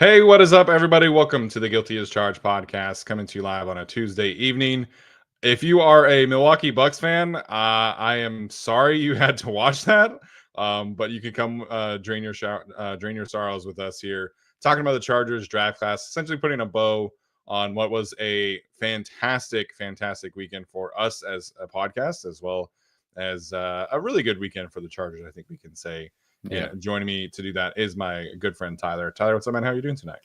Hey, what is up, everybody? Welcome to the Guilty as Charged podcast, coming to you live on a Tuesday evening. If you are a Milwaukee Bucks fan, I am sorry you had to watch that, but you can come drain your sorrows with us here, talking about the Chargers draft class, essentially putting a bow on what was a fantastic, fantastic weekend for us as a podcast, as well as a really good weekend for the Chargers, I think we can say. Yeah. And joining me to do that is my good friend Tyler. Tyler, what's up, man? How are you doing tonight?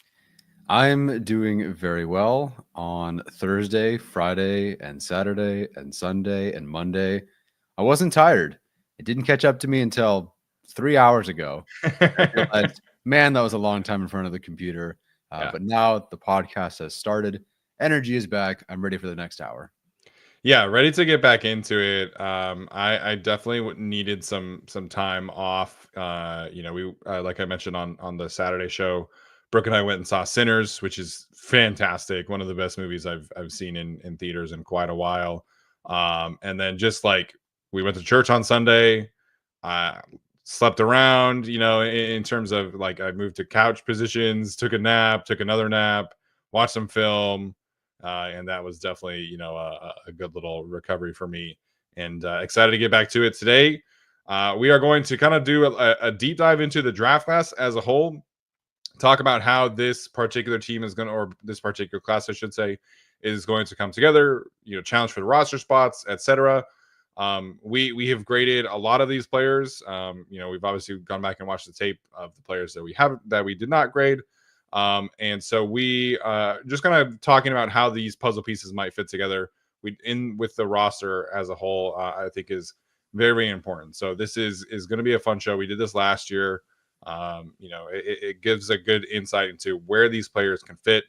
I'm doing very well on Thursday, Friday, and Saturday, and Sunday, and Monday. I wasn't tired. It didn't catch up to me until 3 hours ago. I realized, man, that was a long time in front of the computer. But now the podcast has started. Energy is back. I'm ready for the next hour. Yeah, ready to get back into it. I definitely needed some time off. We like I mentioned on the Saturday show, Brooke and I went and saw Sinners, which is fantastic. One of the best movies I've seen in theaters in quite a while. And then just like we went to church on Sunday, I slept around. In terms of like I moved to couch positions, took a nap, took another nap, watched some film. And that was definitely, a good little recovery for me. And excited to get back to it today. We are going to kind of do a deep dive into the draft class as a whole, talk about how this particular team is going to, or this particular class, I should say, is going to come together, challenge for the roster spots, etc. We have graded a lot of these players. We've obviously gone back and watched the tape of the players that we did not grade. And so we just kind of talking about how these puzzle pieces might fit together with the roster as a whole, I think is very, very important. So this is going to be a fun show. We did this last year. It gives a good insight into where these players can fit.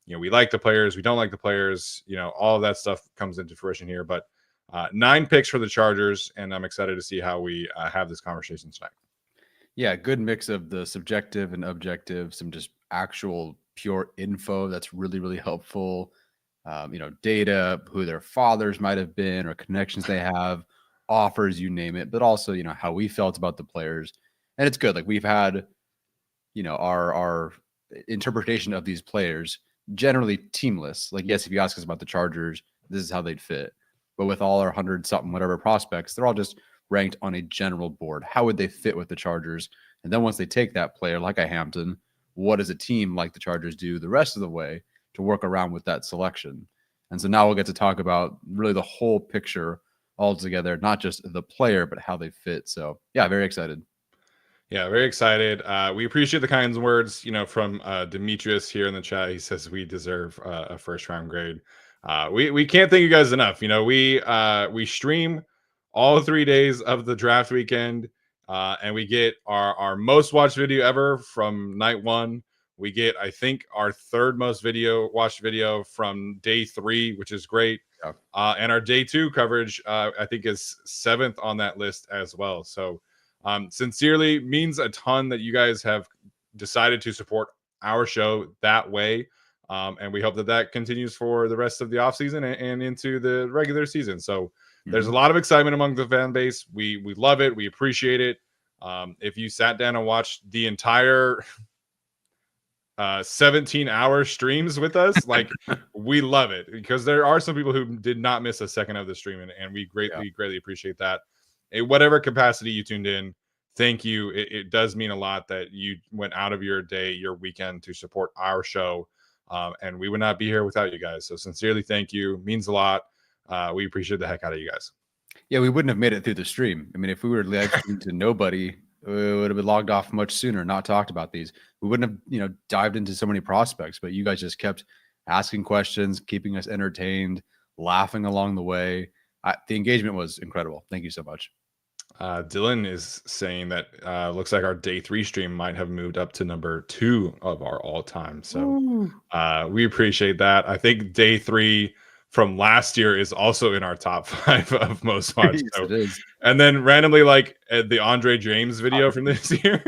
We like the players, we don't like the players, all of that stuff comes into fruition here. But 9 picks for the Chargers, and I'm excited to see how we have this conversation tonight. Yeah, good mix of the subjective and objective, some just actual pure info that's really, really helpful. Data, who their fathers might have been or connections they have, offers, you name it, but also, how we felt about the players. And it's good. Like we've had, our interpretation of these players generally teamless. Like, yes, if you ask us about the Chargers, this is how they'd fit. But with all our 100-something whatever prospects, they're all just ranked on a general board. How would they fit with the Chargers? And then once they take that player, like a Hampton, what does a team like the Chargers do the rest of the way to work around with that selection? And so now we'll get to talk about really the whole picture altogether, not just the player, but how they fit. So yeah, very excited. Yeah, very excited. We appreciate the kind words, from Demetrius here in the chat. He says we deserve a first round grade. We can't thank you guys enough. We stream all 3 days of the draft weekend, and we get our most watched video ever from night 1. We get, I think, our 3rd most watched video from day 3, which is great. Yeah. And our day 2 coverage, I think, is 7th on that list as well. So sincerely, means a ton that you guys have decided to support our show that way. And we hope that continues for the rest of the offseason and into the regular season. So there's a lot of excitement among the fan base. We love it. We appreciate it. If you sat down and watched the entire 17-hour streams with us, like we love it, because there are some people who did not miss a second of the stream, and we greatly appreciate that. In whatever capacity you tuned in, thank you. It does mean a lot that you went out of your day, your weekend, to support our show. And we would not be here without you guys. So sincerely, thank you. Means a lot. We appreciate the heck out of you guys. Yeah, we wouldn't have made it through the stream. I mean, if we were live streamed to nobody, we would have been logged off much sooner, not talked about these. We wouldn't have, dived into so many prospects, but you guys just kept asking questions, keeping us entertained, laughing along the way. The engagement was incredible. Thank you so much. Dylan is saying that looks like our day 3 stream might have moved up to number 2 of our all-time. So we appreciate that. I think day 3 from last year is also in our top 5 of most watched. Yes, it is. And then randomly, like the Andre James video from this year.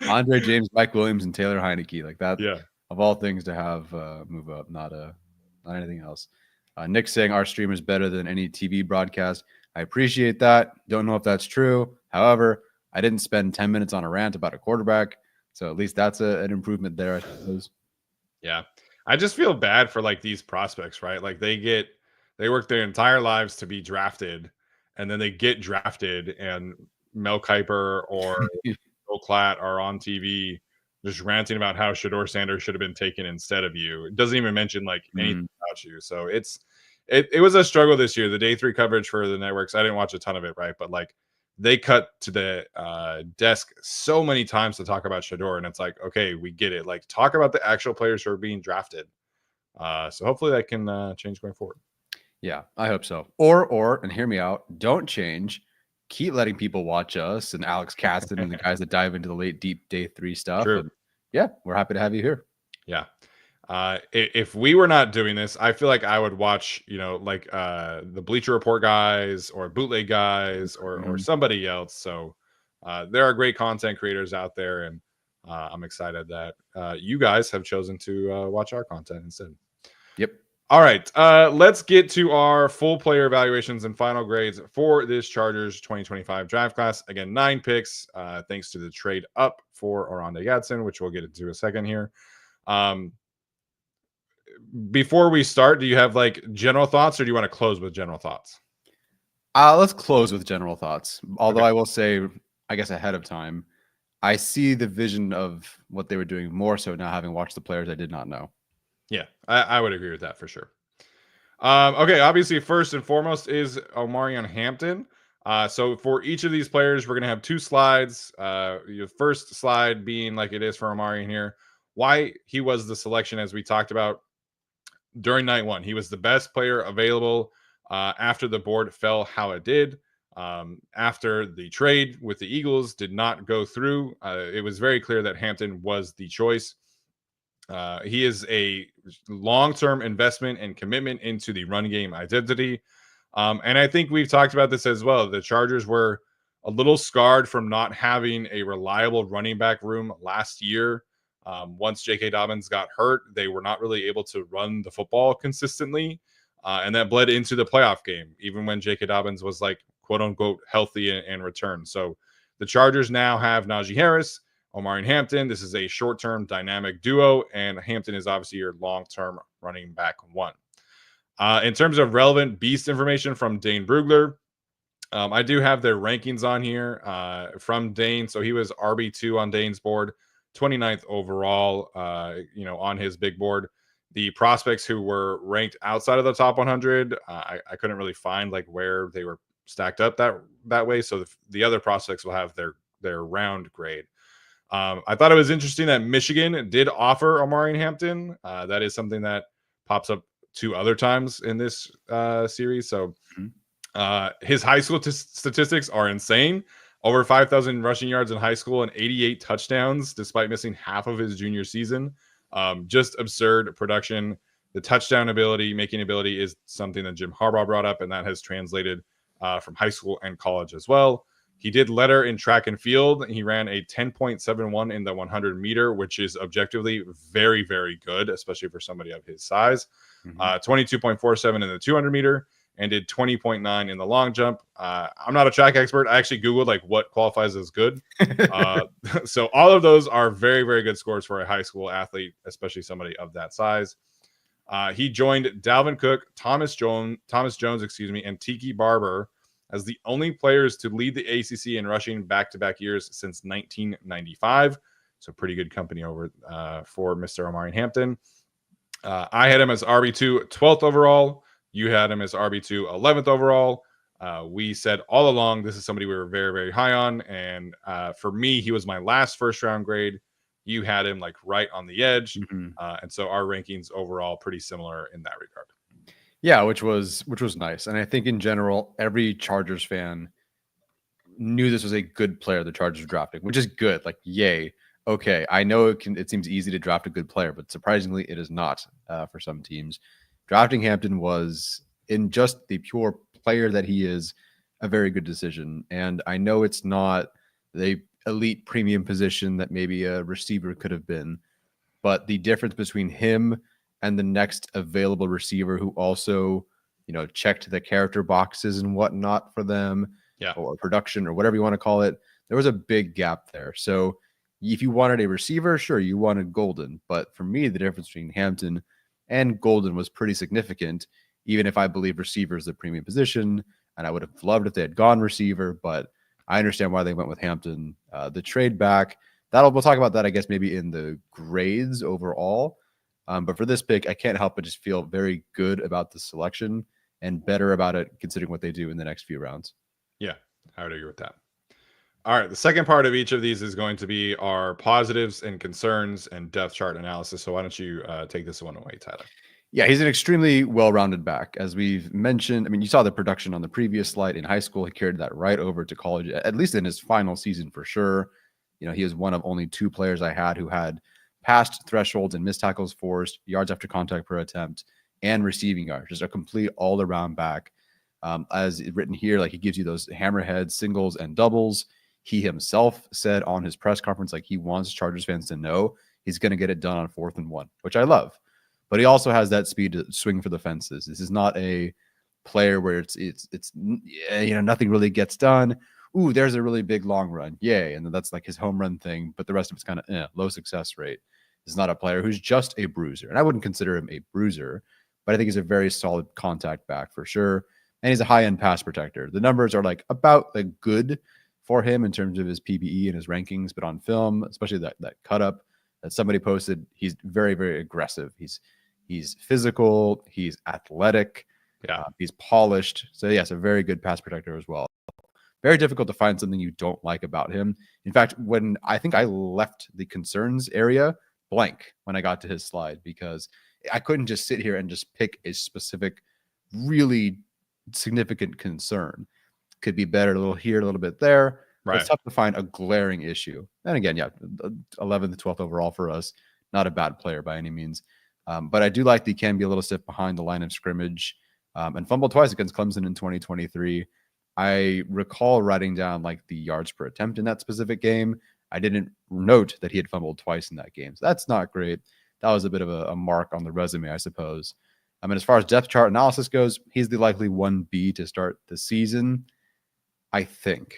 Andre James, Mike Williams, and Taylor Heineke, like that. Yeah. Of all things to have move up, not anything else. Nick saying our stream is better than any TV broadcast. I appreciate that. Don't know if that's true. However, I didn't spend 10 minutes on a rant about a quarterback. So at least that's an improvement there, I suppose. Yeah. I just feel bad for like these prospects, right? Like they work their entire lives to be drafted, and then they get drafted, and Mel Kiper or Bill Klatt are on TV just ranting about how Shador Sanders should have been taken instead of you. It doesn't even mention like anything about you. So it was a struggle this year. The day 3 coverage for the networks, I didn't watch a ton of it, right? But like they cut to the desk so many times to talk about Shador, and it's like, okay, we get it. Like, talk about the actual players who are being drafted. So hopefully that can change going forward. Yeah, I hope so. Or, and hear me out, don't change. Keep letting people watch us and Alex Katzen and the guys that dive into the late, deep day 3 stuff. True. And yeah, we're happy to have you here. Yeah. If we were not doing this, I feel like I would watch, like the Bleacher Report guys or bootleg guys or somebody else. So there are great content creators out there, and I'm excited that you guys have chosen to watch our content instead. Yep. All right, let's get to our full player evaluations and final grades for this Chargers 2025 draft class. Again, 9 picks, thanks to the trade up for Oronde Gadsden, which we'll get into a second here. Before we start, do you have like general thoughts, or do you want to close with general thoughts? Let's close with general thoughts. Although I will say, I guess ahead of time, I see the vision of what they were doing more so now, having watched the players I did not know. Yeah, I would agree with that for sure. Okay, obviously, first and foremost is Omarion Hampton. So for each of these players, we're going to have 2 slides. Your first slide being like it is for Omarion here, why he was the selection, as we talked about during night 1. He was the best player available after the board fell how it did. After the trade with the Eagles did not go through, it was very clear that Hampton was the choice. He is a long-term investment and commitment into the run game identity. And I think we've talked about this as well. The Chargers were a little scarred from not having a reliable running back room last year. Once J.K. Dobbins got hurt, they were not really able to run the football consistently. And that bled into the playoff game, even when J.K. Dobbins was like, quote unquote, healthy and returned. So the Chargers now have Najee Harris, Omarion Hampton. This is a short-term dynamic duo, and Hampton is obviously your long-term running back 1. In terms of relevant beast information from Dane Brugler, I do have their rankings on here from Dane. So he was RB2 on Dane's board, 29th overall, on his big board. The prospects who were ranked outside of the top 100, I couldn't really find like where they were stacked up that way. So the other prospects will have their round grade. I thought it was interesting that Michigan did offer Omarion Hampton. That is something that pops up 2 other times in this series. So his high school statistics are insane. Over 5,000 rushing yards in high school and 88 touchdowns, despite missing half of his junior season. Just absurd production. The touchdown ability, making ability is something that Jim Harbaugh brought up, and that has translated from high school and college as well. He did letter in track and field. He ran a 10.71 in the 100 meter, which is objectively very, very good, especially for somebody of his size. 22.47 in the 200 meter, and did 20.9 in the long jump. I'm not a track expert. I actually Googled like what qualifies as good. So all of those are very, very good scores for a high school athlete, especially somebody of that size. He joined Dalvin Cook, Thomas Jones, and Tiki Barber as the only players to lead the ACC in rushing back-to-back years since 1995. So pretty good company over for Mr. Omarion Hampton. I had him as RB2, 12th overall. You had him as RB2, 11th overall. We said all along this is somebody we were very, very high on. And for me, he was my last first-round grade. You had him like right on the edge. And so our rankings overall pretty similar in that regard. Yeah, which was nice. And I think in general, every Chargers fan knew this was a good player the Chargers were drafting, which is good. Like, yay. Okay, I know it seems easy to draft a good player, but surprisingly, it is not for some teams. Drafting Hampton was, in just the pure player that he is, a very good decision. And I know it's not the elite premium position that maybe a receiver could have been, but the difference between him and the next available receiver who also, checked the character boxes and whatnot for them, or production or whatever you want to call it, there was a big gap there. So If you wanted a receiver, sure, you wanted Golden. But for me, the difference between Hampton and Golden was pretty significant, even if I believe receiver is the premium position. And I would have loved if they had gone receiver, but I understand why they went with Hampton. The trade back, we'll talk about that, I guess, maybe in the grades overall. But for this pick, I can't help but just feel very good about the selection and better about it considering what they do in the next few rounds. Yeah, I would agree with that. All right, the second part of each of these is going to be our positives and concerns and depth chart analysis. So why don't you take this one away, Tyler? Yeah, he's an extremely well-rounded back. As we've mentioned, I mean, you saw the production on the previous slide. In high school, he carried that right over to college, at least in his final season for sure. He is one of only 2 players I had who had passed thresholds and missed tackles forced, yards after contact per attempt, and receiving yards. Just a complete all-around back. As written here, like he gives you those hammerhead singles and doubles. He himself said on his press conference, like he wants Chargers fans to know he's going to get it done on 4th and 1, which I love. But he also has that speed to swing for the fences. This is not a player where it's nothing really gets done. Ooh, there's a really big long run. Yay. And that's like his home run thing. But the rest of it's kind of low success rate. This is not a player who's just a bruiser. And I wouldn't consider him a bruiser, but I think he's a very solid contact back for sure. And he's a high-end pass protector. The numbers are like about like good for him in terms of his PBE and his rankings, but on film, especially that cut up that somebody posted, he's very, very aggressive. He's physical, he's athletic, he's polished. So yes, a very good pass protector as well. Very difficult to find something you don't like about him. In fact, when I think I left the concerns area blank when I got to his slide, because I couldn't just sit here and just pick a specific, really significant concern. Could be better a little here, a little bit there. Right. It's tough to find a glaring issue. And again, 11th, 12th overall for us. Not a bad player by any means. But I do like that he can be a little stiff behind the line of scrimmage and fumbled twice against Clemson in 2023. I recall writing down like the yards per attempt in that specific game. I didn't note that he had fumbled twice in that game. So that's not great. That was a bit of a mark on the resume, I suppose. I mean, as far as depth chart analysis goes, he's the likely 1B to start the season, I think.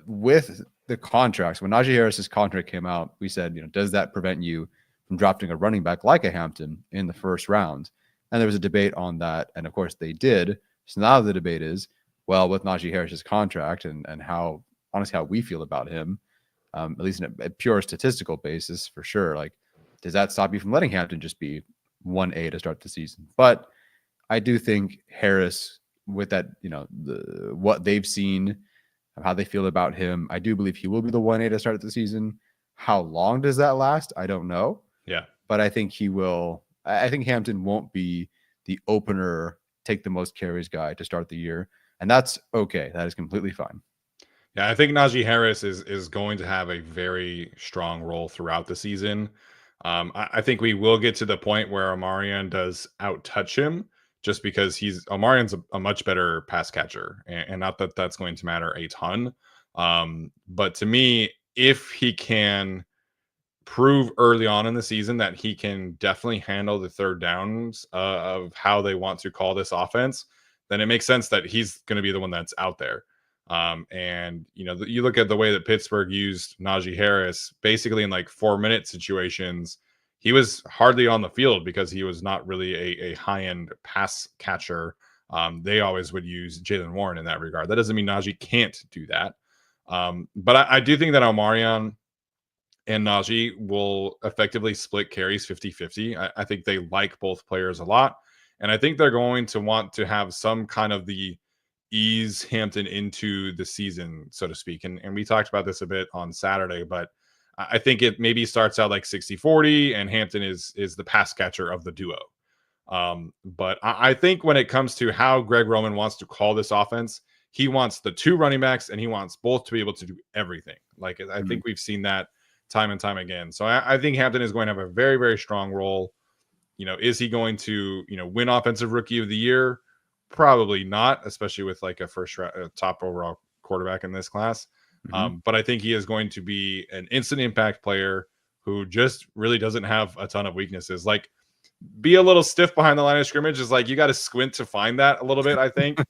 With the contracts, when Najee Harris's contract came out, we said, does that prevent you from drafting a running back like a Hampton in the first round? And there was a debate on that. And of course they did. So now the debate is, well, with Najee Harris's contract and how we feel about him, at least in a pure statistical basis for sure, like, does that stop you from letting Hampton just be 1A to start the season? But I do think Harris, with that, what they've seen, how they feel about him, I do believe he will be the 1A to start the season. How long does that last? I don't know. Yeah. But I think he will. I think Hampton won't be the opener, take the most carries guy to start the year. And that's okay. That is completely fine. Yeah, I think Najee Harris is going to have a very strong role throughout the season. I think we will get to the point where Omarion does out-touch him, just because Omarion's a much better pass catcher, and not that that's going to matter a ton. But to me, if he can prove early on in the season that he can definitely handle the third downs of how they want to call this offense, then it makes sense that he's going to be the one that's out there. And you look at the way that Pittsburgh used Najee Harris, basically in like 4-minute situations, he was hardly on the field because he was not really a high-end pass catcher. They always would use Jaylen Warren in that regard. That doesn't mean Najee can't do that. But I do think that Omarion and Najee will effectively split carries 50-50. I think they like both players a lot. And I think they're going to want to have some kind of the ease Hampton into the season, so to speak. And we talked about this a bit on Saturday, but I think it maybe starts out like 60-40 and Hampton is the pass catcher of the duo. But I think when it comes to how Greg Roman wants to call this offense, he wants the 2 running backs and he wants both to be able to do everything. Like I think we've seen that time and time again. So I think Hampton is going to have a very, very strong role. Is he going to, win Offensive Rookie of the Year? Probably not, especially with like a first top overall quarterback in this class. But I think he is going to be an instant impact player who just really doesn't have a ton of weaknesses. Like, be a little stiff behind the line of scrimmage is like, you got to squint to find that a little bit, I think.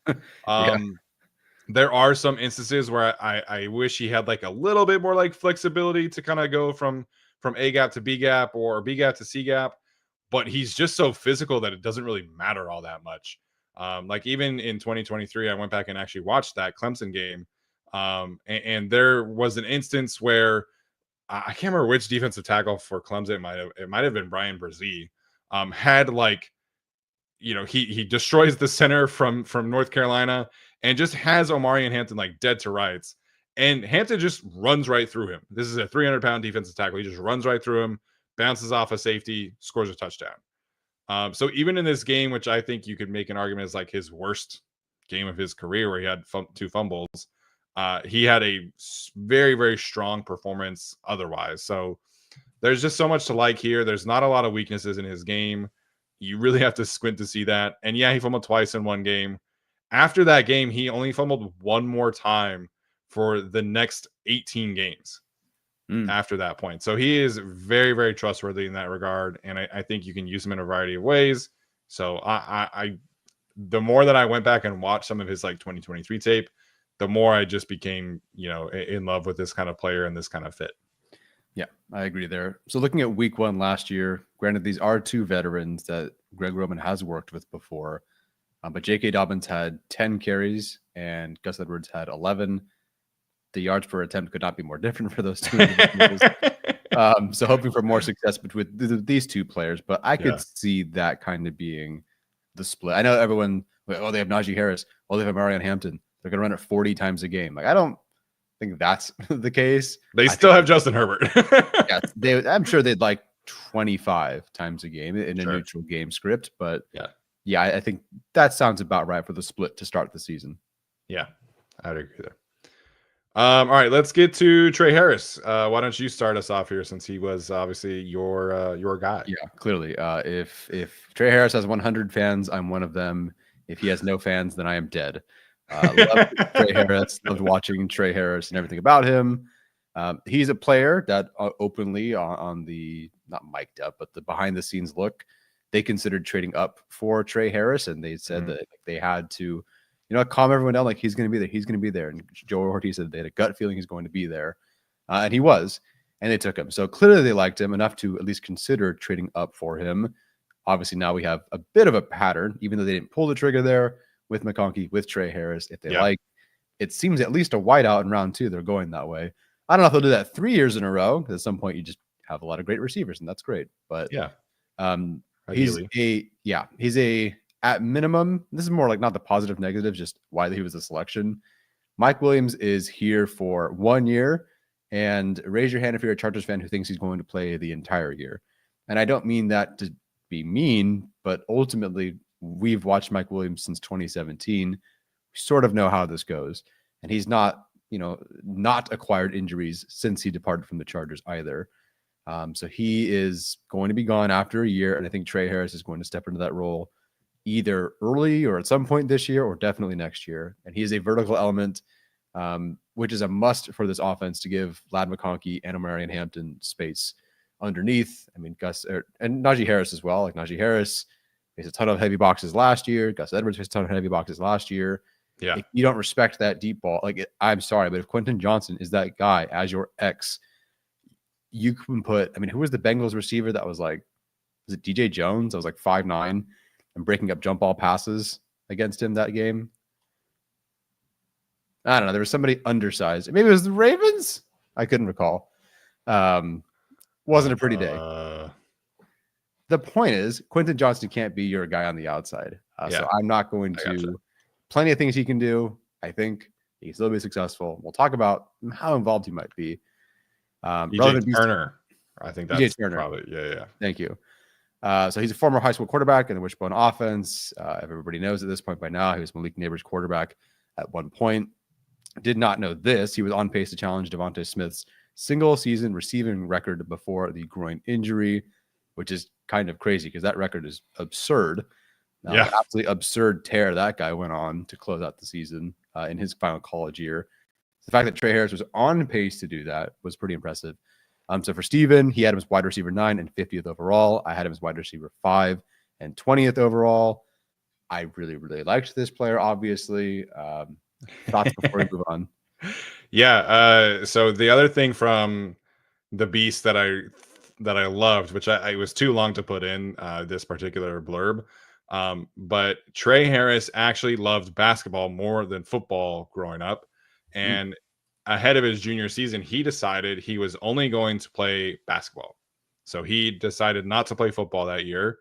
There are some instances where I wish he had like a little bit more like flexibility to kind of go from A gap to B gap or B gap to C gap, but he's just so physical that it doesn't really matter all that much. Like even in 2023, I went back and actually watched that Clemson game, and there was an instance where I can't remember which defensive tackle for Clemson it might have been Brian Brzee, had like he destroys the center from North Carolina and just has Omarion Hampton like dead to rights. And Hampton just runs right through him. This is a 300-pound defensive tackle. He just runs right through him, bounces off a safety, scores a touchdown. So even in this game, which I think you could make an argument is like his worst game of his career, where he had 2 fumbles, he had a very, very strong performance otherwise. So there's just so much to like here. There's not a lot of weaknesses in his game. You really have to squint to see that. And yeah, he fumbled twice in one game. After that game, he only fumbled one more time for the next 18 games after that point. So he is very, very trustworthy in that regard. And I think you can use him in a variety of ways. So I the more that I went back and watched some of his like 2023 tape, the more I just became, in love with this kind of player and this kind of fit. Yeah, I agree there. So looking at week 1 last year, granted, these are 2 veterans that Greg Roman has worked with before, but J.K. Dobbins had 10 carries and Gus Edwards had 11. The yards per attempt could not be more different for those 2 individuals. So hoping for more success between these 2 players, but I could see that kind of being the split. I know everyone, they have Najee Harris, they have Omarion Hampton. They're going to run it 40 times a game. Like, I don't think that's the case. They still have Justin Herbert. Yeah, I'm sure they'd like 25 times a game in a neutral game script, but yeah, I think that sounds about right for the split to start the season. Yeah, I'd agree there. All right, let's get to Tre Harris. Why don't you start us off here, since he was obviously your guy? Yeah, clearly. If Tre Harris has 100 fans, I'm one of them. If he has no fans, then I am dead. Loved Tre Harris. Loved watching Tre Harris and everything about him. He's a player that openly on the not mic'd up, but the behind the scenes look, they considered trading up for Tre Harris, and they said that they had to, calm everyone down. Like, he's going to be there. He's going to be there. And Joe Ortiz said they had a gut feeling he's going to be there, and he was. And they took him. So clearly they liked him enough to at least consider trading up for him. Obviously now we have a bit of a pattern, even though they didn't pull the trigger there with McConkey, with Tre Harris. If they like, it seems at least a wideout in round 2, they're going that way. I don't know if they'll do that 3 years in a row, because at some point you just have a lot of great receivers, and that's great. But he's at minimum, this is more like not the positive negatives, just why he was a selection. Mike Williams is here for 1 year, and raise your hand if you're a Chargers fan who thinks he's going to play the entire year. And I don't mean that to be mean, but ultimately we've watched Mike Williams since 2017. We sort of know how this goes, and he's not acquired injuries since he departed from the Chargers either. So he is going to be gone after a year, and I think Tre Harris is going to step into that role either early or at some point this year, or definitely next year. And he is a vertical element, which is a must for this offense to give Ladd McConkey and Omarion Hampton space underneath. I mean, and Najee Harris as well. Like, Najee Harris faced a ton of heavy boxes last year. Gus Edwards faced a ton of heavy boxes last year. Yeah. If you don't respect that deep ball, I'm sorry, but if Quentin Johnson is that guy as your X, you can put, who was the Bengals receiver that was like, was it DJ Jones? I was like 5'9" and breaking up jump ball passes against him that game. I don't know. There was somebody undersized. Maybe it was the Ravens. I couldn't recall. Wasn't a pretty day. The point is, Quentin Johnson can't be your guy on the outside. So I'm not going to. Plenty of things he can do. I think he can still be successful. We'll talk about how involved he might be. DJ Turner. I think that's probably, yeah. Thank you. So he's a former high school quarterback in the Wishbone offense. Everybody knows at this point by now, he was Malik Neighbors' quarterback at one point. Did not know this. He was on pace to challenge Devontae Smith's single season receiving record before the groin injury, which is kind of crazy because that record is absurd. Absolutely absurd tear that guy went on to close out the season in his final college year. The fact that Tre Harris was on pace to do that was pretty impressive. So for Steven, he had him as wide receiver 9 and 50th overall. I had him as wide receiver 5 and 20th overall. I really, really liked this player, obviously. Thoughts before we move on? Yeah. So the other thing from the beast that I loved, which I was too long to put in this particular blurb, but Tre Harris actually loved basketball more than football growing up, Mm, and ahead of his junior season, he decided he was only going to play basketball. So he decided not to play football that year.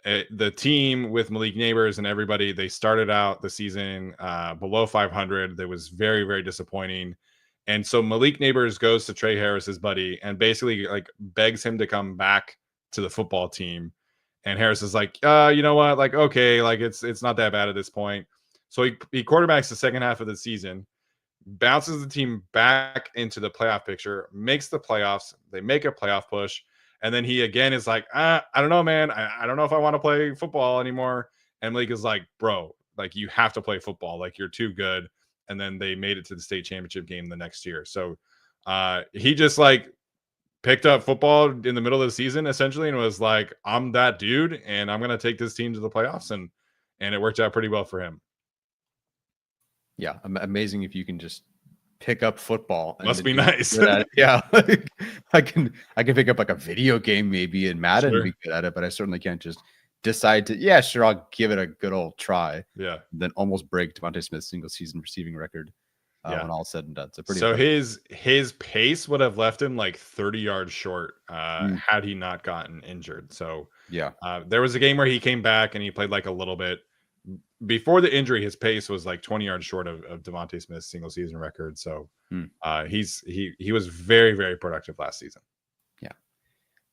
The team with Malik Neighbors and everybody, they started out the season below 500. That was very, very disappointing. And so Malik Neighbors goes to Tre Harris, his buddy, and basically like begs him to come back to the football team. And Harris is like, you know what? Like, okay, like it's not that bad at this point. So he quarterbacks the second half of the season, bounces the team back into the playoff picture, makes the playoffs. They make a playoff push. And then he again is like, I don't know, man. I don't know if I want to play football anymore. And Malik is like, bro, like you have to play football. Like you're too good. And then they made it to the state championship game the next year. So he just like picked up football in the middle of the season essentially and was like, I'm that dude and I'm gonna take this team to the playoffs. And it worked out pretty well for him. yeah, amazing if you can just pick up football and Must then be be nice. good at it. Yeah, like, I can pick up like a video game maybe in Madden and Sure. be good at it, but I certainly can't just decide to. Yeah, sure, I'll give it a good old try. Yeah. Then almost break Devontae Smith's single season receiving record Yeah. when all is said and done. So pretty So impressive. his pace would have left him like 30 yards short Mm, had he not gotten injured. So yeah, there was a game where he came back and he played like a little bit. Before the injury, his pace was like 20 yards short of Devontae Smith's single season record. So mm, he was very, very productive last season. yeah.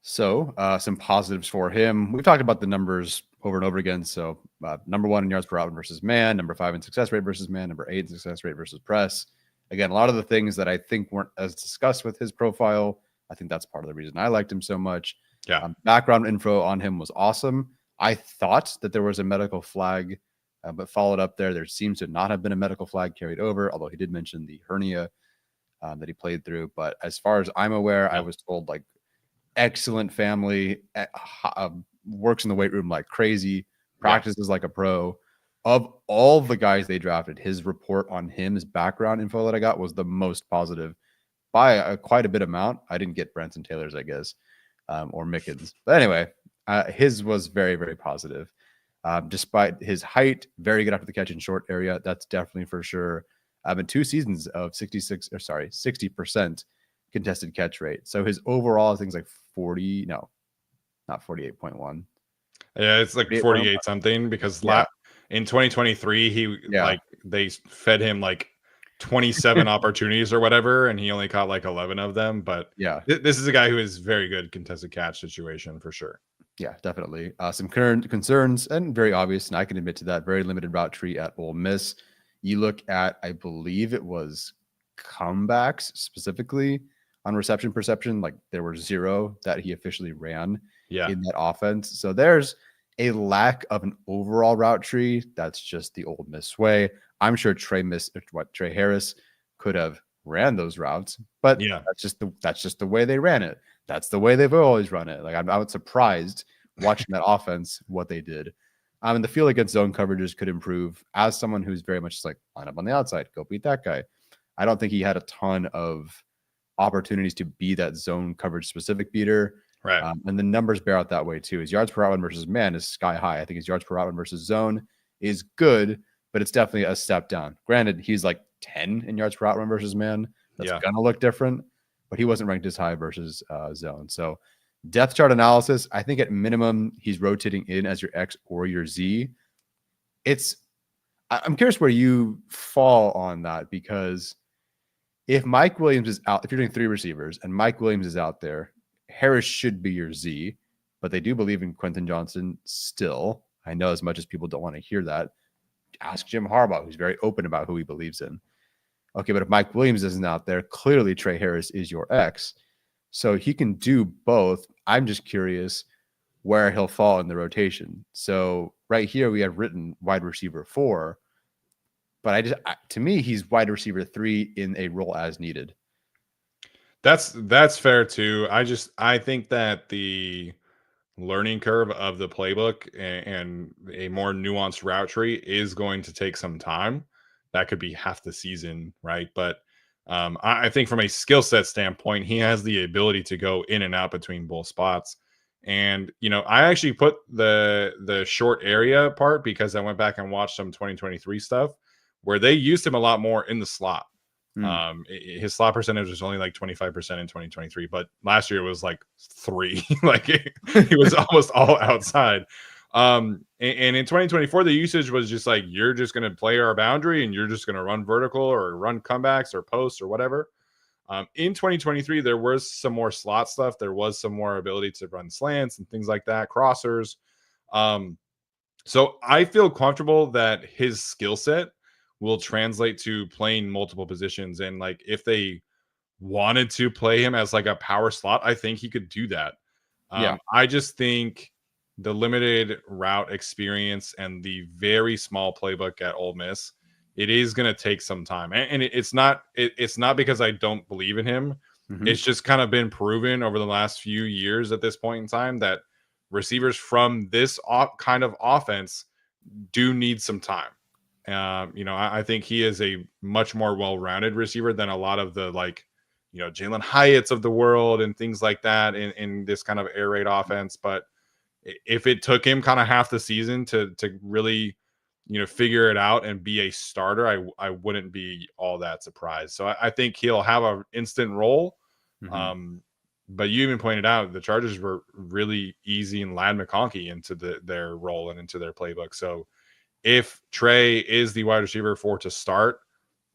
So some positives for him. We've talked about the numbers over and over again. So number 1 in yards per route versus man, number 5 in success rate versus man, number 8 in success rate versus press. Again, a lot of the things that I think weren't as discussed with his profile. I think that's part of the reason I liked him so much. Yeah. Background info on him was awesome. I thought that there was a medical flag, but followed up there. There seems to not have been a medical flag carried over, although he did mention the hernia that he played through. But as far as I'm aware, I Yeah. was told like excellent family, works in the weight room like crazy, practices like a pro. Of all the guys they drafted, his report on him, his background info that I got was the most positive by quite a bit amount. I didn't get Branson Taylor's, I guess, or Mickens. But anyway, his was very, very positive. Despite his height, very good after the catch in short area. That's definitely for sure. In 2 seasons of 60% contested catch rate. So his overall, I think, is like 40. No, not 48.1. Yeah, it's like 48 something because Yeah. in 2023 he Yeah. like they fed him like 27 opportunities or whatever and he only caught like 11 of them, but Yeah. this is a guy who is very good contested catch situation for sure. Yeah, definitely. Some current concerns and very obvious, and I can admit to that. Very limited route tree at Ole Miss. You look at, I believe it was comebacks specifically on reception perception, like there were 0 that he officially ran Yeah. in that offense. So there's a lack of an overall route tree. That's just the Ole Miss way. I'm sure Tre Harris could have ran those routes, but Yeah. that's just the way they ran it. That's the way they've always run it. Like I was surprised watching that offense, what they did. And the field against zone coverages could improve. As someone who's very much like line up on the outside, go beat that guy. I don't think he had a ton of opportunities to be that zone coverage specific beater. Right. And the numbers bear out that way too. His yards per route versus man is sky high. I think his yards per route versus zone is good, but it's definitely a step down. Granted, he's like 10 in yards per route versus man. That's gonna look different, but he wasn't ranked as high versus zone. So depth chart analysis, I think at minimum he's rotating in as your X or your Z. I'm curious where you fall on that, because if Mike Williams is out, if you're doing 3 receivers and Mike Williams is out there, Harris should be your Z, but they do believe in Quentin Johnson still. I know, as much as people don't want to hear that. Ask Jim Harbaugh, who's very open about who he believes in. Okay, but if Mike Williams isn't out there, clearly Tre Harris is your X. So he can do both. I'm just curious where he'll fall in the rotation. So right here we have written wide receiver 4, but to me, he's wide receiver 3 in a role as needed. That's fair too. I think that the learning curve of the playbook and a more nuanced route tree is going to take some time that could be half the season, right? But I think from a skill set standpoint, he has the ability to go in and out between both spots. And I actually put the short area part because I went back and watched some 2023 stuff where they used him a lot more in the slot. His slot percentage was only like 25% in 2023, but last year it was like 3. Like he was almost all outside. And in 2024, the usage was just like, you're just going to play our boundary and you're just going to run vertical or run comebacks or posts or whatever. In 2023, there was some more slot stuff. There was some more ability to run slants and things like that, crossers. So I feel comfortable that his skill set will translate to playing multiple positions. And like, if they wanted to play him as like a power slot, I think he could do that. I just think the limited route experience and the very small playbook at Ole Miss, it is going to take some time. And it's not because I don't believe in him. It's just kind of been proven over the last few years at this point in time that receivers from this kind of offense do need some time. I think he is a much more well-rounded receiver than a lot of the Jalen Hyatts of the world and things like that in this kind of air raid offense. But if it took him kind of half the season to really, figure it out and be a starter, I wouldn't be all that surprised. So I think he'll have an instant role. But you even pointed out the Chargers were really easy and Ladd McConkey into their role and into their playbook. So if Tre is the wide receiver 4 to start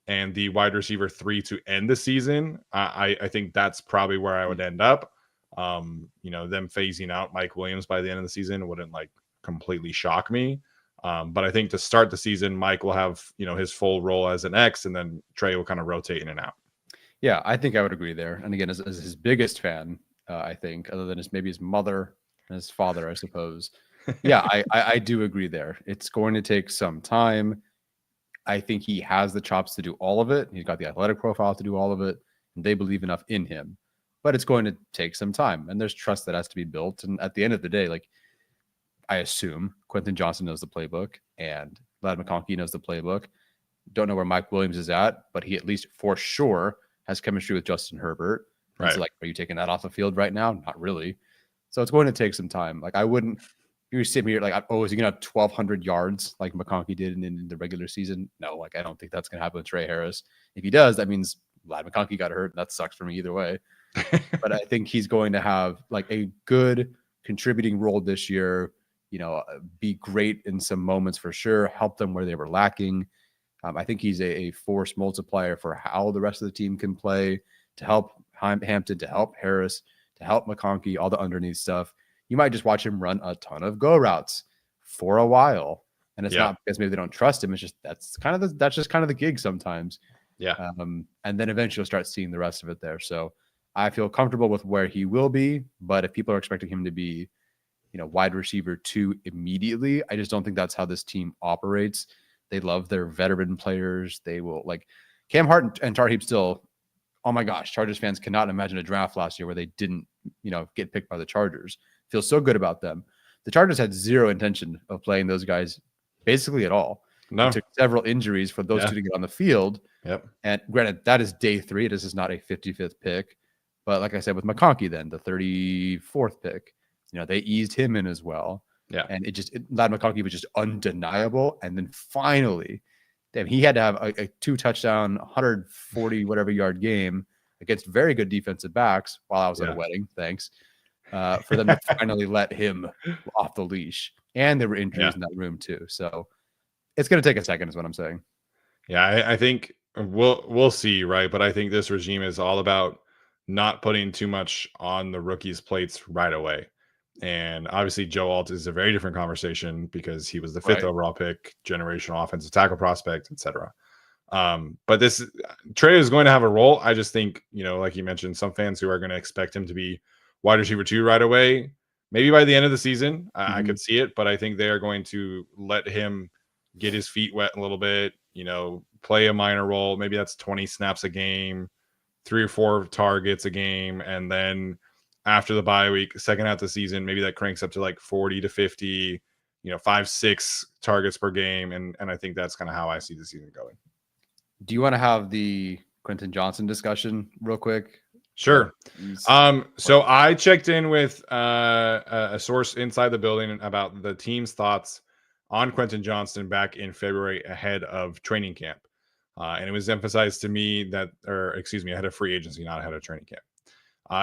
and the wide receiver 3 to end the season, I think that's probably where I would end up. Them phasing out Mike Williams by the end of the season wouldn't completely shock me. But I think to start the season, Mike will have, his full role as an X, and then Tre will kind of rotate in and out. Yeah, I think I would agree there. And again, as his biggest fan, I think, other than maybe his mother and his father, I suppose. Yeah, I do agree there. It's going to take some time. I think he has the chops to do all of it. He's got the athletic profile to do all of it. And they believe enough in him. But it's going to take some time. And there's trust that has to be built. And at the end of the day, I assume Quentin Johnson knows the playbook and Ladd McConkey knows the playbook. Don't know where Mike Williams is at, but he at least for sure has chemistry with Justin Herbert. Right. So are you taking that off the field right now? Not really. So it's going to take some time. I wouldn't, you sit here is he going to have 1,200 yards like McConkey did in the regular season? No, I don't think that's going to happen with Tre Harris. If he does, that means Ladd McConkey got hurt. That sucks for me either way. But I think he's going to have a good contributing role this year, be great in some moments for sure, help them where they were lacking. I think he's a force multiplier for how the rest of the team can play, to help Hampton, to help Harris, to help McConkey, all the underneath stuff. You might just watch him run a ton of go routes for a while. And it's not because maybe they don't trust him. It's just that's just kind of the gig sometimes. Yeah. And then eventually you'll start seeing the rest of it there. So I feel comfortable with where he will be. But if people are expecting him to be, wide receiver 2 immediately, I just don't think that's how this team operates. They love their veteran players. They will Cam Hart and Tarheeb still. Oh my gosh, Chargers fans cannot imagine a draft last year where they didn't, get picked by the Chargers. Feel so good about them. The Chargers had zero intention of playing those guys basically at all. No. It took several injuries for those two to get on the field. Yep. And granted, that is day 3. This is not a 55th pick. But like I said, with McConkey then, the 34th pick, they eased him in as well. Yeah. And Ladd McConkey was just undeniable. And then finally, he had to have a 2-touchdown, 140 whatever yard game against very good defensive backs while I was at a wedding. Thanks. For them to finally let him off the leash. And there were injuries in that room too. So it's going to take a second is what I'm saying. Yeah, I think we'll see, right? But I think this regime is all about not putting too much on the rookies' plates right away. And obviously, Joe Alt is a very different conversation because he was the 5th overall pick, generational offensive tackle prospect, etc. But Tre is going to have a role. I just think, like you mentioned, some fans who are going to expect him to be wide receiver 2 right away, maybe by the end of the season. I could see it, but I think they are going to let him get his feet wet a little bit, play a minor role. Maybe that's 20 snaps a game, 3 or 4 targets a game, and then after the bye week, second half of the season, maybe that cranks up to 40 to 50, 5-6 targets per game. And I think that's kind of how I see the season going. Do you want to have the Quentin Johnson discussion real quick? Sure. So I checked in with a source inside the building about the team's thoughts on Quentin Johnston back in February ahead of training camp. And it was emphasized to me that, or excuse me, ahead of free agency, not ahead of training camp.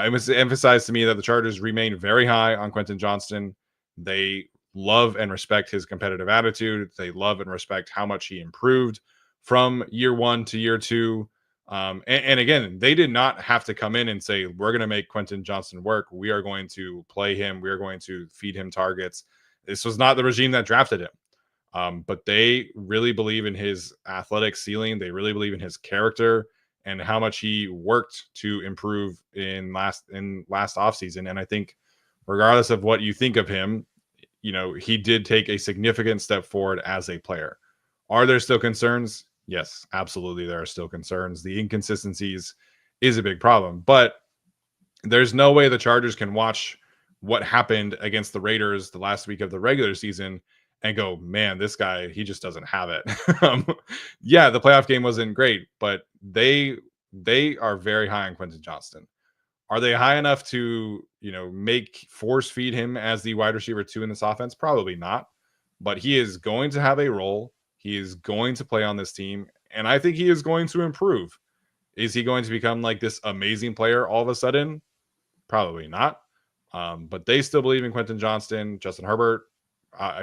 It was emphasized to me that the Chargers remain very high on Quentin Johnston. They love and respect his competitive attitude. They love and respect how much he improved from year one to year two. And again, they did not have to come in and say, we're going to make Quentin Johnston work. We are going to play him. We are going to feed him targets. This was not the regime that drafted him. But they really believe in his athletic ceiling. They really believe in his character and how much he worked to improve in last offseason. And I think regardless of what you think of him, he did take a significant step forward as a player. Are there still concerns? Yes, absolutely. There are still concerns. The inconsistencies is a big problem, but there's no way the Chargers can watch what happened against the Raiders the last week of the regular season and go, man, this guy, he just doesn't have it. Yeah, the playoff game wasn't great, but they are very high on Quentin Johnston. Are they high enough to, force feed him as the wide receiver 2 in this offense? Probably not, but he is going to have a role. He is going to play on this team, and I think he is going to improve. Is he going to become like this amazing player all of a sudden? Probably not. But they still believe in Quentin Johnston. Justin Herbert,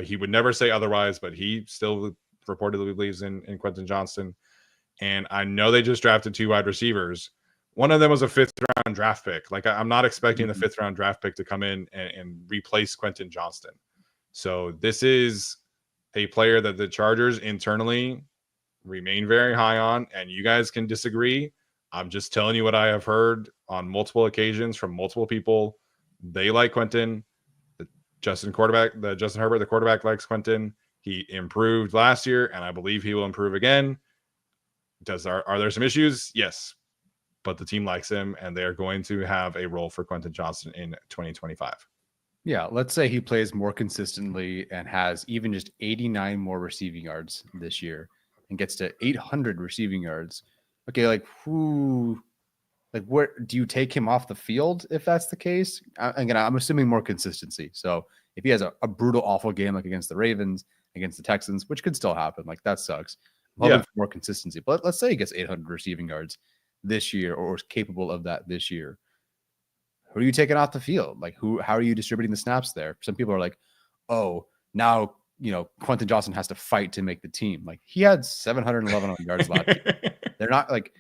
he would never say otherwise, but he still reportedly believes in Quentin Johnston. And I know they just drafted 2 wide receivers. One of them was a 5th-round draft pick. Like, I'm not expecting the 5th-round draft pick to come in and replace Quentin Johnston. So this is a player that the Chargers internally remain very high on, and you guys can disagree. I'm just telling you what I have heard on multiple occasions from multiple people. They like Quentin. The Justin Herbert, the quarterback, likes Quentin. He improved last year, and I believe he will improve again. Are there some issues? Yes. But the team likes him, and they're going to have a role for Quentin Johnston in 2025. Yeah, let's say he plays more consistently and has even just 89 more receiving yards this year and gets to 800 receiving yards. Okay, where do you take him off the field if that's the case? Again, I'm assuming more consistency. So if he has a brutal, awful game like against the Ravens, against the Texans, which could still happen, like that sucks. For more consistency. But let's say he gets 800 receiving yards this year or is capable of that this year. Who are you taking off the field? Like, how are you distributing the snaps there? Some people are like, oh, now, Quentin Johnston has to fight to make the team. Like, he had 711 yards last year. They're not like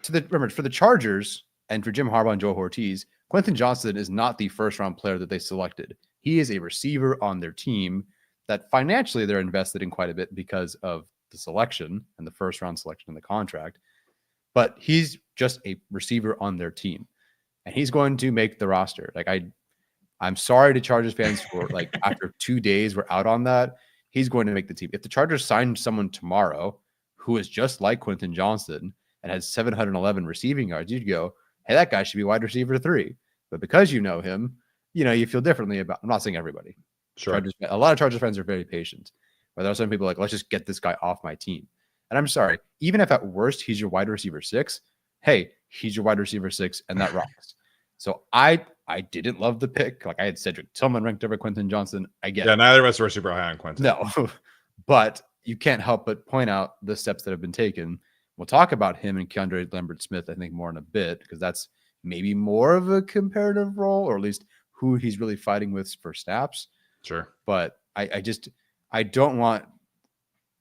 remember, for the Chargers and for Jim Harbaugh and Joe Ortiz, Quentin Johnston is not the 1st-round player that they selected. He is a receiver on their team that financially they're invested in quite a bit because of the selection and the 1st-round selection in the contract. But he's just a receiver on their team. And he's going to make the roster. Like, I'm sorry to Chargers fans for after 2 days we're out on that. He's going to make the team. If the Chargers signed someone tomorrow who is just like Quentin Johnston and has 711 receiving yards, you'd go, hey, that guy should be wide receiver 3. But because you know him, you feel differently about. I'm not saying everybody. Sure. A lot of Chargers fans are very patient. But there are some people like, let's just get this guy off my team. And I'm sorry, even if at worst he's your wide receiver 6, hey, he's your wide receiver 6, and that rocks. So I didn't love the pick. Like, I had Cedric Tillman ranked over Quentin Johnston. I get it. Neither of us were super high on Quentin. No, but you can't help but point out the steps that have been taken. We'll talk about him and KeAndre Lambert-Smith, I think, more in a bit, because that's maybe more of a comparative role, or at least who he's really fighting with for snaps. Sure. But I don't want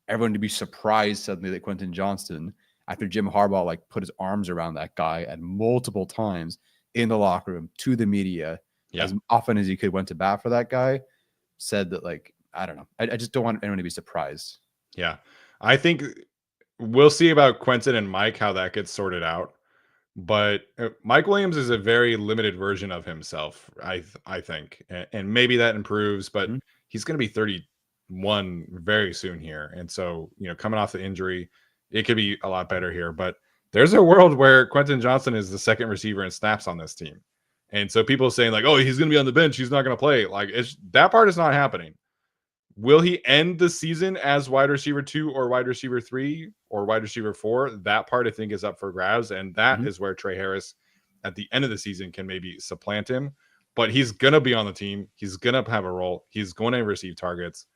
everyone to be surprised suddenly that Quentin Johnston, after Jim Harbaugh put his arms around that guy and multiple times in the locker room to the media, as often as he could, went to bat for that guy, said that, I don't know. I just don't want anyone to be surprised. Yeah. I think we'll see about Quentin and Mike, how that gets sorted out. But Mike Williams is a very limited version of himself, I think. And maybe that improves, but he's going to be 31 very soon here. And so, coming off the injury, it could be a lot better here. But there's a world where Quentin Johnston is the 2nd receiver in snaps on this team. And so people saying oh, he's going to be on the bench, he's not going to play. That part is not happening. Will he end the season as wide receiver 2 or wide receiver 3 or wide receiver 4? That part I think is up for grabs, and that is where Tre Harris at the end of the season can maybe supplant him. But he's gonna be on the team. He's gonna have a role. He's going to receive targets.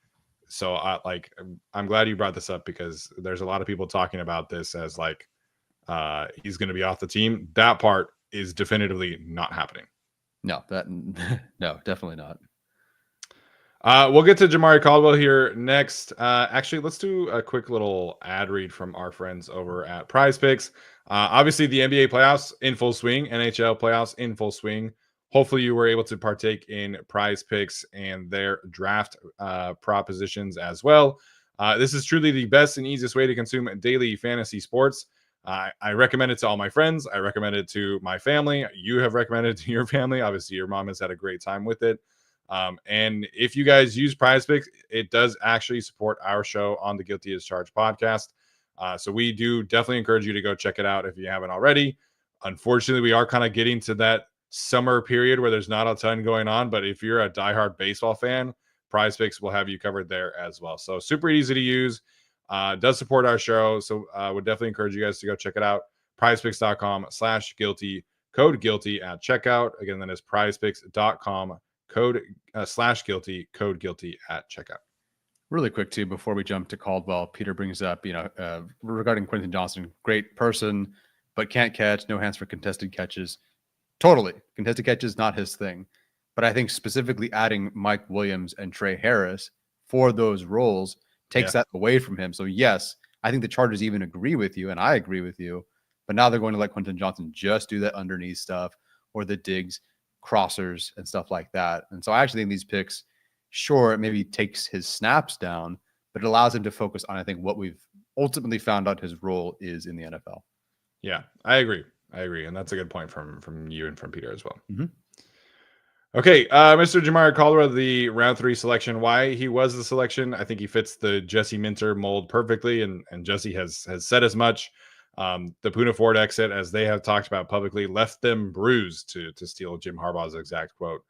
So I'm glad you brought this up because there's a lot of people talking about this as like he's going to be off the team. That part is definitively not happening. No, no, definitely not. We'll get to Jamaree Caldwell here next. Actually, let's do a quick little ad read from our friends over at Prize Picks. Obviously, the NBA playoffs in full swing, NHL playoffs in full swing. Hopefully, you were able to partake in Prize Picks and their draft propositions as well. This is truly the best and easiest way to consume daily fantasy sports. I recommend it to all my friends. I recommend it to my family. You have recommended it to your family. Obviously, your mom has had a great time with it. And if you guys use Prize Picks, it does actually support our show on the Guilty as Charged podcast. So we do definitely encourage you to go check it out if you haven't already. Unfortunately, we are kind of getting to that summer period where there's not a ton going on. But if you're a diehard baseball fan, Prize Picks will have you covered there as well. So super easy to use. Does support our show. So would definitely encourage you guys to go check it out. prizepicks.com/guilty, code guilty at checkout. Again, that is prizepicks.com, code /guilty, code guilty at checkout. Really quick too, before we jump to Caldwell, Peter brings up, regarding Quentin Johnston, great person, but can't catch, no hands for contested catches. Totally. Contested catches, not his thing. But I think specifically adding Mike Williams and Tre Harris for those roles takes that away from him. So yes, I think the Chargers even agree with you, and I agree with you, but now they're going to let Quentin Johnston just do that underneath stuff or the digs, crossers, and stuff like that. And so I actually think these picks, sure, it maybe takes his snaps down, but it allows him to focus on, I think, what we've ultimately found out his role is in the NFL. Yeah, I agree. And that's a good point from you and from Peter as well. Mm-hmm. Okay, Mr. Jamaree Caldwell, the round 3 selection. Why he was the selection? I think he fits the Jesse Minter mold perfectly, and Jesse has said as much. The Puna Ford exit, as they have talked about publicly, left them bruised, to steal Jim Harbaugh's exact quote.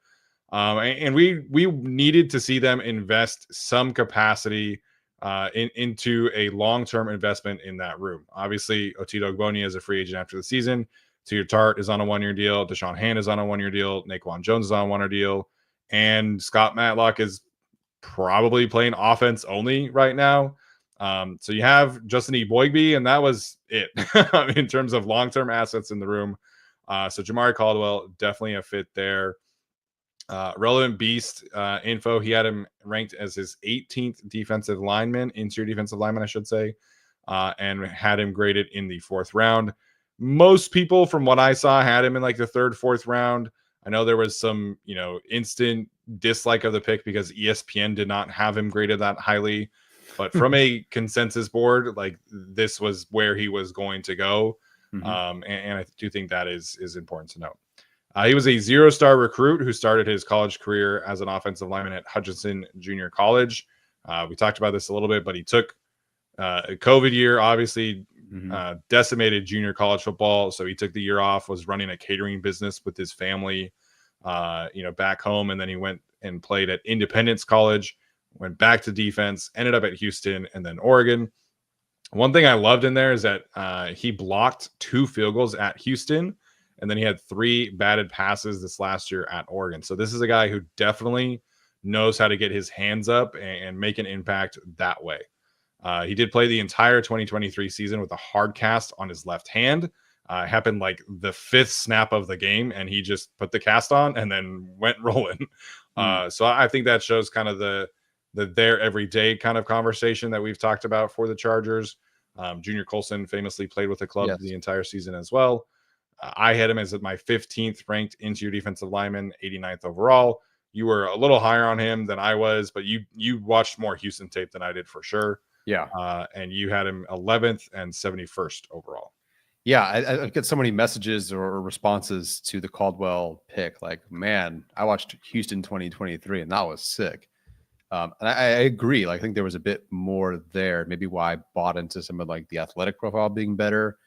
And we needed to see them invest some capacity into a long-term investment in that room. Obviously, Otito Ogbonnia is a free agent after the season. Tear Tart is on a 1-year deal. Deshaun Hand is on a 1-year deal. Naquan Jones is on a 1-year deal. And Scott Matlock is probably playing offense only right now. So you have Justin Eboigbe, and that was it in terms of long-term assets in the room. So Jamaree Caldwell, definitely a fit there. Relevant beast info. He had him ranked as his 18th defensive lineman, interior defensive lineman, I should say, and had him graded in the 4th round. Most people, from what I saw, had him in like the 3rd, 4th round. I know there was some, instant dislike of the pick because ESPN did not have him graded that highly. But from a consensus board, like this was where he was going to go. Mm-hmm. And I do think that is important to note. He was a 0-star recruit who started his college career as an offensive lineman at Hutchinson Junior College. We talked about this a little bit, but he took a COVID year, obviously decimated junior college football. So he took the year off, was running a catering business with his family, back home. And then he went and played at Independence College, went back to defense, ended up at Houston and then Oregon. One thing I loved in there is that he blocked 2 field goals at Houston. And then he had 3 batted passes this last year at Oregon. So this is a guy who definitely knows how to get his hands up and make an impact that way. He did play the entire 2023 season with a hard cast on his left hand. It happened like the 5th snap of the game, and he just put the cast on and then went rolling. So I think that shows kind of the there everyday kind of conversation that we've talked about for the Chargers. Junior Colson famously played with the club the entire season as well. I had him as my 15th ranked interior defensive lineman, 89th overall. You were a little higher on him than I was, but you watched more Houston tape than I did for sure. Yeah. And you had him 11th and 71st overall. Yeah, I get so many messages or responses to the Caldwell pick. Like, man, I watched Houston 2023, and that was sick. And I agree. Like, I think there was a bit more there. Maybe why I bought into some of like the athletic profile being better.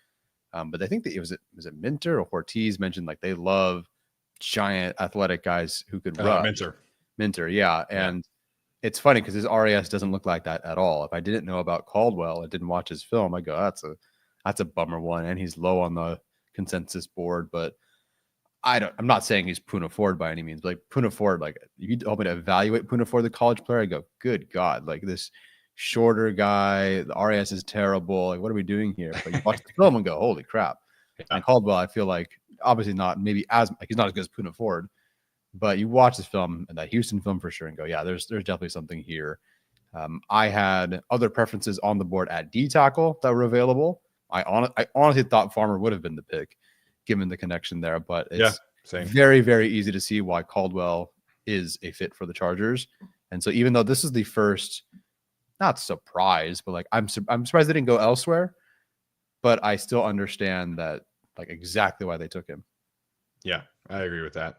But I think that was it Minter or Ortiz mentioned like they love giant athletic guys who could run. Minter, yeah. And it's funny because his RAS doesn't look like that at all. If I didn't know about Caldwell and didn't watch his film, I go, that's a bummer one. And he's low on the consensus board, but I'm not saying he's Poona Ford by any means. But like Poona Ford, like if you told me to evaluate Poona Ford, the college player, I go, good God, like this shorter guy, the RAS is terrible. Like, what are we doing here? But you watch the film and go, holy crap. Yeah. And Caldwell, I feel like obviously not maybe as like he's not as good as Poona Ford, but you watch this film and that Houston film for sure and go, yeah, there's definitely something here. I had other preferences on the board at D tackle that were available. I honestly thought Farmer would have been the pick given the connection there, but it's very, very easy to see why Caldwell is a fit for the Chargers. And so even though this is the first, not surprise, but like I'm surprised they didn't go elsewhere, but I still understand that like exactly why they took him. Yeah, I agree with that.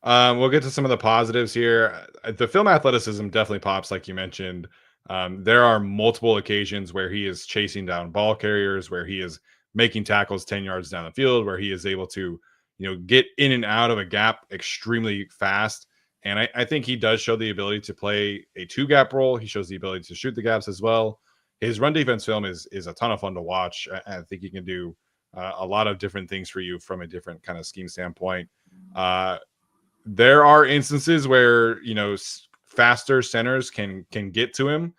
We'll get to some of the positives here. The film athleticism definitely pops, like you mentioned. There are multiple occasions where he is chasing down ball carriers, where he is making tackles 10 yards down the field, where he is able to, get in and out of a gap extremely fast. And I think he does show the ability to play a 2-gap role. He shows the ability to shoot the gaps as well. His run defense film is a ton of fun to watch. I think he can do a lot of different things for you from a different kind of scheme standpoint. There are instances where faster centers can get to him,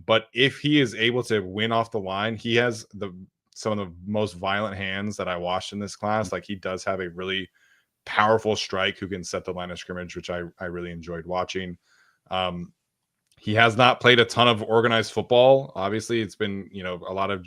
but if he is able to win off the line, he has some of the most violent hands that I watched in this class. Like he does have a really powerful strike who can set the line of scrimmage, which I really enjoyed watching. He has not played a ton of organized football. Obviously, it's been a lot of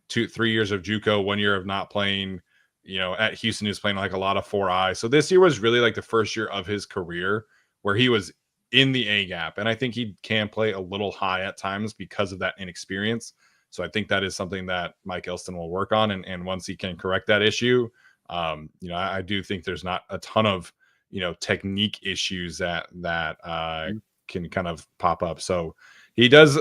2-3 years of JUCO, 1 year of not playing. At Houston, he was playing like a lot of 4-eye. So this year was really like the first year of his career where he was in the A gap. And I think he can play a little high at times because of that inexperience. So I think that is something that Mike Elston will work on. And once he can correct that issue, I do think there's not a ton of, technique issues that can kind of pop up. So he does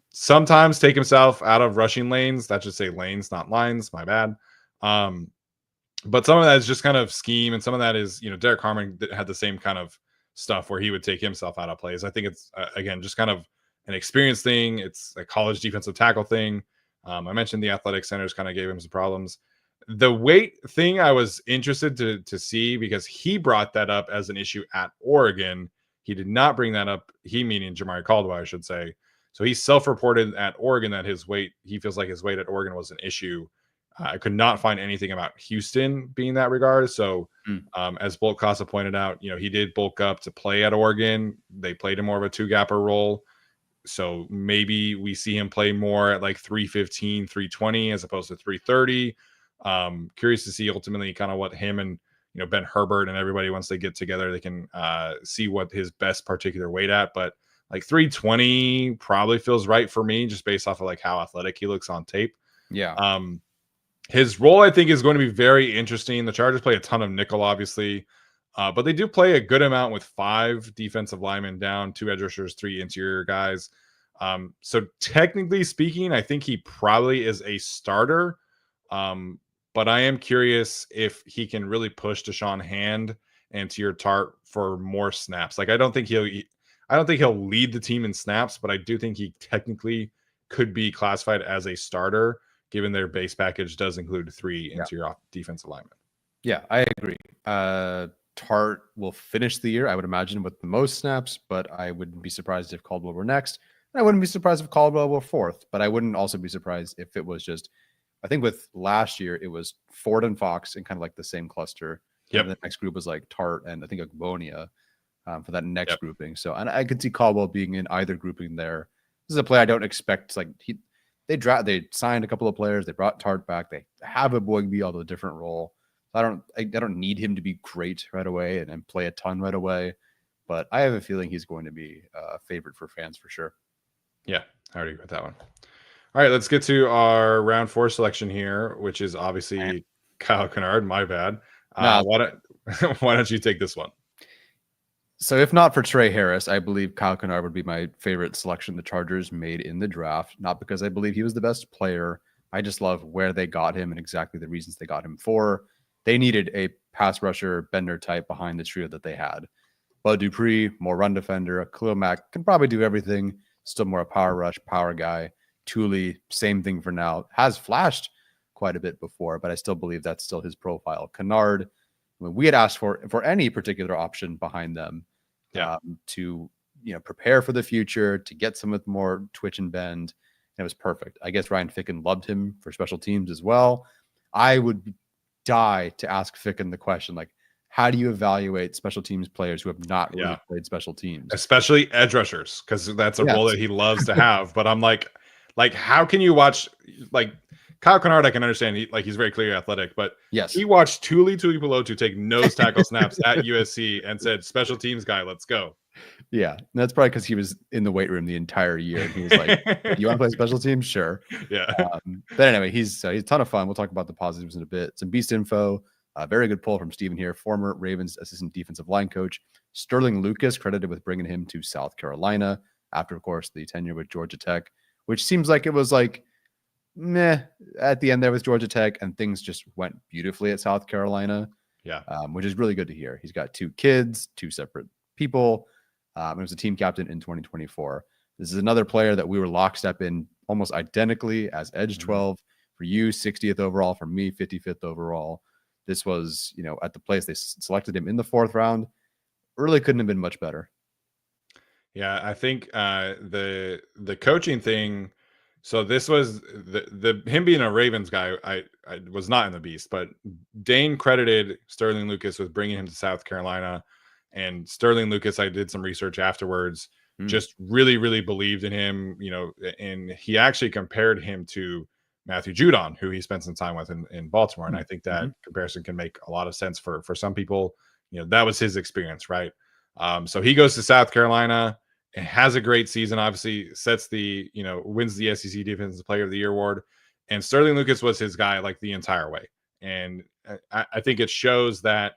sometimes take himself out of rushing lanes. That should say lanes, not lines. My bad. But some of that is just kind of scheme, and some of that is, Derek Harmon had the same kind of stuff where he would take himself out of plays. I think it's again just kind of an experience thing. It's a college defensive tackle thing. I mentioned the athletic centers kind of gave him some problems. The weight thing I was interested to see because he brought that up as an issue at Oregon. He did not bring that up. He meaning Jamaree Caldwell, I should say. So he self-reported at Oregon that he feels like his weight at Oregon was an issue. I could not find anything about Houston being that regard. So as Bolt Casa pointed out, he did bulk up to play at Oregon. They played him more of a 2-gapper role. So maybe we see him play more at like 315, 320 as opposed to 330. Curious to see ultimately kind of what him and Ben Herbert and everybody, once they get together, they can see what his best particular weight at. But like 320 probably feels right for me just based off of like how athletic he looks on tape. Yeah. His role, I think, is going to be very interesting. The Chargers play a ton of nickel, obviously, but they do play a good amount with 5 defensive linemen down, 2 edge rushers, 3 interior guys. So technically speaking, I think he probably is a starter. But I am curious if he can really push Deshaun Hand and Tier Tart for more snaps. Like I don't think he'll lead the team in snaps, but I do think he technically could be classified as a starter, given their base package does include 3 interior defensive linemen. Yeah, I agree. Tart will finish the year, I would imagine, with the most snaps, but I wouldn't be surprised if Caldwell were next. And I wouldn't be surprised if Caldwell were 4th, but I wouldn't also be surprised if it was just, I think with last year, it was Ford and Fox in kind of like the same cluster. Yep. And the next group was like Tart and I think Agbonia for that next grouping. So, and I could see Caldwell being in either grouping there. This is a play I don't expect. Like they signed a couple of players. They brought Tart back. They have a Boygby, although a different role. I don't need him to be great right away and play a ton right away. But I have a feeling he's going to be a favorite for fans for sure. Yeah, I already got that one. All right, let's get to our round 4 selection here, which is obviously Kyle Kennard. My bad. Why don't you take this one? So if not for Tre Harris, I believe Kyle Kennard would be my favorite selection the Chargers made in the draft. Not because I believe he was the best player. I just love where they got him and exactly the reasons they got him for. They needed a pass rusher, bender type behind the trio that they had. Bud Dupree, more run defender. Khalil Mack can probably do everything. Still more a power rush, power guy. Thule, same thing for now. Has flashed quite a bit before, but I still believe that's still his profile. Kennard, when we had asked for any particular option behind them, to prepare for the future, to get some with more twitch and bend, and it was perfect. I guess Ryan Ficken loved him for special teams as well. I would die to ask Ficken the question, like, how do you evaluate special teams players who have not really played special teams? Especially edge rushers, because that's a role that he loves to have. But I'm like, how can you watch, like, Kyle Kennard, I can understand. He's very clearly athletic, but he watched Tuli Tuipulotu take nose tackle snaps at USC and said, special teams guy, let's go. Yeah, and that's probably because he was in the weight room the entire year. And he was like, you want to play special teams? Sure. Yeah. But anyway, he's a ton of fun. We'll talk about the positives in a bit. Some beast info. Very good poll from Steven here, former Ravens assistant defensive line coach. Sterling Lucas credited with bringing him to South Carolina after, of course, the tenure with Georgia Tech, which seems like it was like meh at the end there with Georgia Tech, and things just went beautifully at South Carolina. Yeah. Which is really good to hear. He's got 2 kids, 2 separate people. He was a team captain in 2024. This is another player that we were lockstep in almost identically as edge 12 for you, 60th overall, for me, 55th overall. This was, at the place they selected him in the 4th round. Really couldn't have been much better. Yeah, I think the coaching thing. So this was the him being a Ravens guy. I was not in the beast, but Dane credited Sterling Lucas with bringing him to South Carolina, and Sterling Lucas, I did some research afterwards, just really, really believed in him. And he actually compared him to Matthew Judon, who he spent some time with in Baltimore. And I think that comparison can make a lot of sense for some people. That was his experience, right? So he goes to South Carolina and has a great season, obviously sets the, wins the SEC Defensive Player of the Year award. And Sterling Lucas was his guy like the entire way. And I think it shows that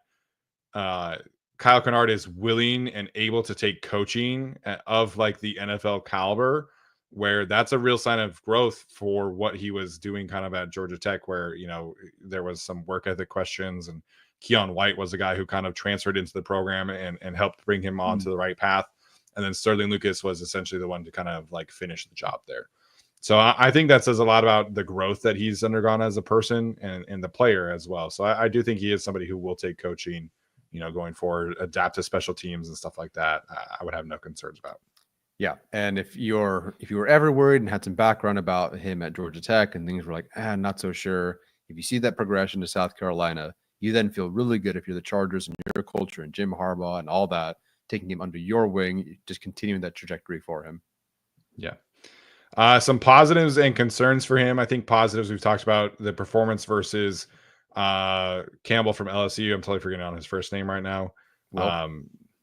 Kyle Kennard is willing and able to take coaching of like the NFL caliber, where that's a real sign of growth for what he was doing kind of at Georgia Tech, where, there was some work ethic questions, and Keon White was a guy who kind of transferred into the program and helped bring him on to the right path. And then Sterling Lucas was essentially the one to kind of like finish the job there. So I think that says a lot about the growth that he's undergone as a person and the player as well. So I do think he is somebody who will take coaching, going forward, adapt to special teams and stuff like that. I would have no concerns about. Yeah, and if you were ever worried and had some background about him at Georgia Tech and things were like, not so sure, if you see that progression to South Carolina, you then feel really good if you're the Chargers and your culture and Jim Harbaugh and all that, taking him under your wing, just continuing that trajectory for him. Yeah. Some positives and concerns for him. I think positives, we've talked about the performance versus Campbell from LSU. I'm totally forgetting on his first name right now.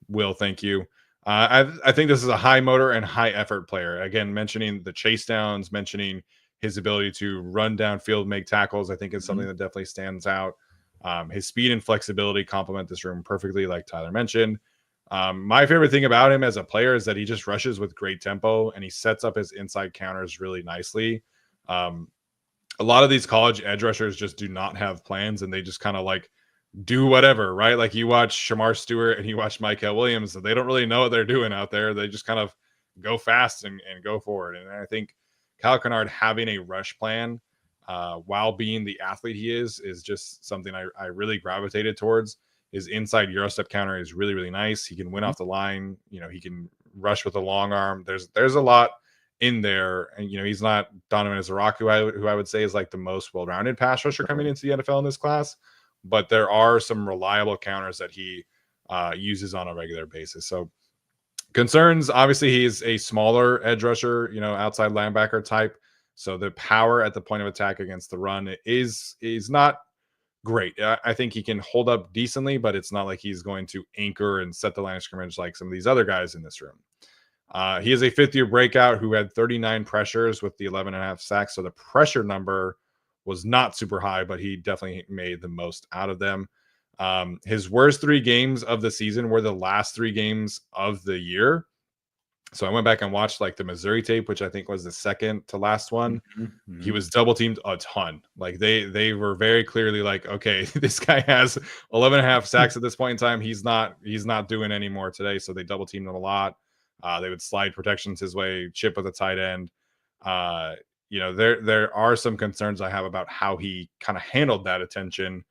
Will, thank you. I think this is a high motor and high effort player. Again, mentioning the chase downs, mentioning his ability to run downfield, make tackles, I think is something that definitely stands out. His speed and flexibility complement this room perfectly, like Tyler mentioned. My favorite thing about him as a player is that he just rushes with great tempo and he sets up his inside counters really nicely. A lot of these college edge rushers just do not have plans, and they just kind of like do whatever, right? Like you watch Shamar Stewart and you watch Michael Williams, they don't really know what they're doing out there. They just kind of go fast and go forward. And I think Kyle Kennard having a rush plan while being the athlete he is just something I really gravitated towards. His inside Euro step counter is really, really nice. He can win off the line. He can rush with a long arm. There's a lot in there. And, he's not Donovan Izarok, who I would say is like the most well-rounded pass rusher coming into the NFL in this class. But there are some reliable counters that he uses on a regular basis. So concerns, obviously he's a smaller edge rusher, outside linebacker type. So the power at the point of attack against the run is not great. I think he can hold up decently, but it's not like he's going to anchor and set the line of scrimmage like some of these other guys in this room. He is a 5th-year breakout who had 39 pressures with the 11.5 sacks. So the pressure number was not super high, but he definitely made the most out of them. His worst 3 games of the season were the last 3 games of the year. So I went back and watched like the Missouri tape, which I think was the second to last one. He was double teamed a ton. Like they were very clearly like, okay, this guy has 11 and a half sacks at this point in time. He's not doing any more today. So they double teamed him a lot. They would slide protections his way, chip with a tight end. There are some concerns I have about how he kind of handled that attention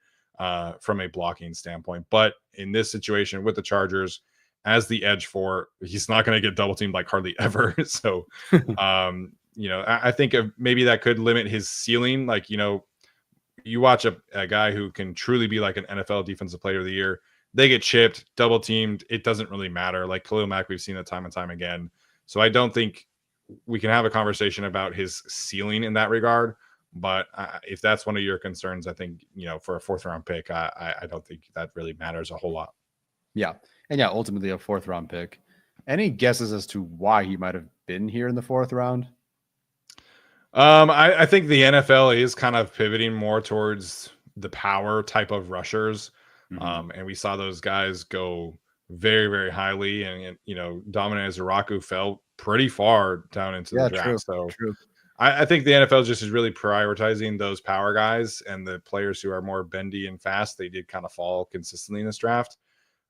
from a blocking standpoint. But in this situation with the Chargers, as the edge for, he's not going to get double teamed like hardly ever. So, I think maybe that could limit his ceiling. Like, you watch a guy who can truly be like an NFL defensive player of the year, they get chipped, double teamed. It doesn't really matter. Like Khalil Mack, we've seen it time and time again. So I don't think we can have a conversation about his ceiling in that regard. But if that's one of your concerns, I think, for a 4th round pick, I don't think that really matters a whole lot. Yeah. And yeah, ultimately a 4th round pick. Any guesses as to why he might have been here in the 4th round? I think the NFL is kind of pivoting more towards the power type of rushers. And we saw those guys go very, very highly. And Dominic Zaraku fell pretty far down into the draft. True. I think the NFL just is really prioritizing those power guys, and the players who are more bendy and fast, they did kind of fall consistently in this draft.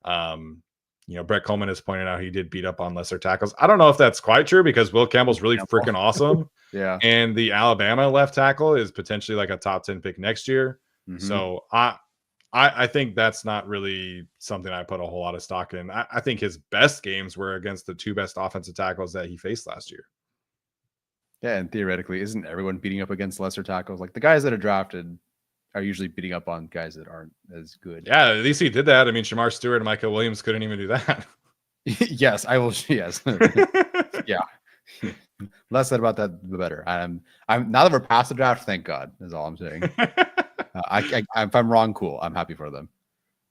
Brett Coleman has pointed out he did beat up on lesser tackles. I don't know if that's quite true because Will Campbell's really freaking awesome. Yeah. And the Alabama left tackle is potentially like a top 10 pick next year. So I think that's not really something I put a whole lot of stock in. I think his best games were against the 2 best offensive tackles that he faced last year. Yeah, and theoretically, isn't everyone beating up against lesser tackles? Like the guys that are drafted are usually beating up on guys that aren't as good. Yeah, at least he did that. I mean, Shamar Stewart and Michael Williams couldn't even do that. Yes, I will. Yes. Yeah. Less said about that, the better. I'm now that we're past the draft, thank God, is all I'm saying. If I'm wrong, cool. I'm happy for them.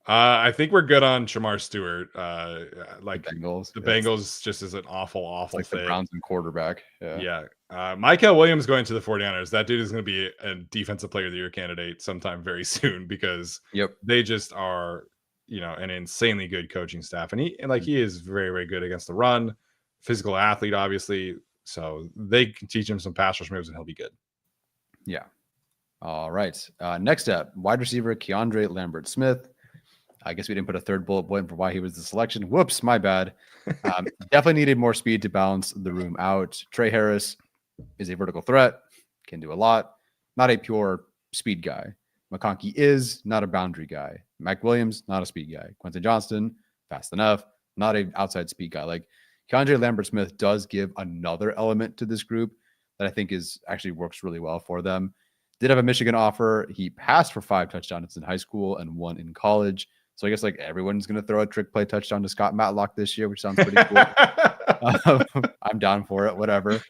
I think we're good on Shamar Stewart. Like the Bengals just is an awful like thing. The Browns and quarterback. Yeah. Michael Williams going to the 49ers. That dude is going to be a defensive player of the year candidate sometime very soon because they just are, an insanely good coaching staff. And he is very, very good against the run, physical athlete, obviously. So they can teach him some pass rush moves and he'll be good. Yeah. All right. Next up, wide receiver KeAndre Lambert-Smith. I guess we didn't put a third bullet point for why he was the selection. Whoops, my bad. Definitely needed more speed to balance the room out. Tre Harris is a vertical threat, can do a lot. Not a pure speed guy. McConkey is not a boundary guy. Mike Williams, not a speed guy. Quentin Johnston, fast enough, not an outside speed guy. Like KeAndre Lambert-Smith does give another element to this group that I think is actually works really well for them. Did have a Michigan offer. He passed for 5 touchdowns in high school and 1 in college. So I guess like everyone's going to throw a trick play touchdown to Scott Matlock this year, which sounds pretty cool. I'm down for it. Whatever.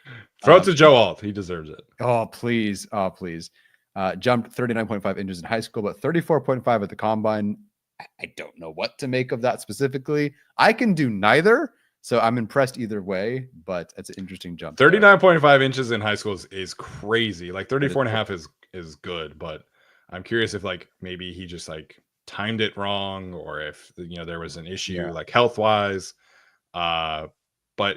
Throw it to Joe Alt. He deserves it. Oh, please. Oh, please. Jumped 39.5 inches in high school, but 34.5 at the combine. I don't know what to make of that specifically. I can do neither. So I'm impressed either way, but it's an interesting jump. 39.5 inches in high school is crazy. Like 34.5 is good, but I'm curious if like maybe he just like timed it wrong or if there was an issue like health wise. But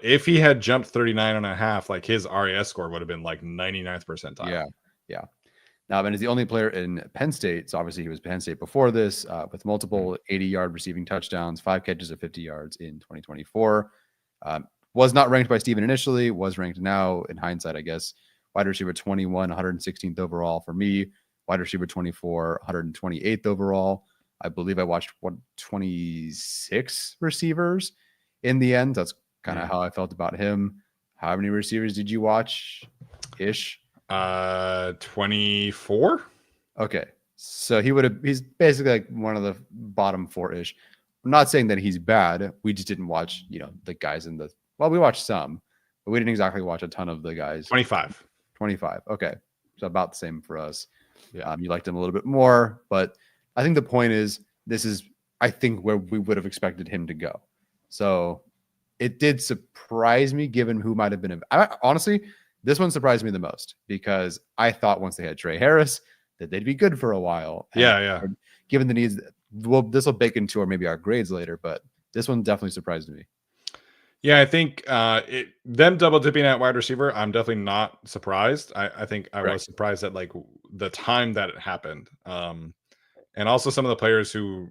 if he had jumped 39.5, like his RAS score would have been like 99th percentile. Yeah. Now, Ben is the only player in Penn State. So obviously he was Penn State before this with multiple 80-yard receiving touchdowns, 5 catches of 50 yards in 2024. Was not ranked by Steven initially, was ranked now in hindsight, I guess. Wide receiver 21, 116th overall for me. Wide receiver 24, 128th overall. I believe I watched 26 receivers in the end. That's kind of how I felt about him. How many receivers did you watch ish? 24. Okay. So he's basically like one of the bottom 4-ish. I'm not saying that he's bad. We just didn't watch, the guys we watched some, but we didn't exactly watch a ton of the guys. 25. Okay. So about the same for us. Yeah. You liked him a little bit more, but I think the point is this is, I think, where we would have expected him to go. So it did surprise me given who might have been. Honestly, this one surprised me the most because I thought once they had Tre Harris that they'd be good for a while. Yeah. Given the needs, this will bake into or maybe our grades later, but this one definitely surprised me. Yeah, I think them double dipping at wide receiver, I'm definitely not surprised. I think I was Correct. surprised at like the time that it happened. And also some of the players who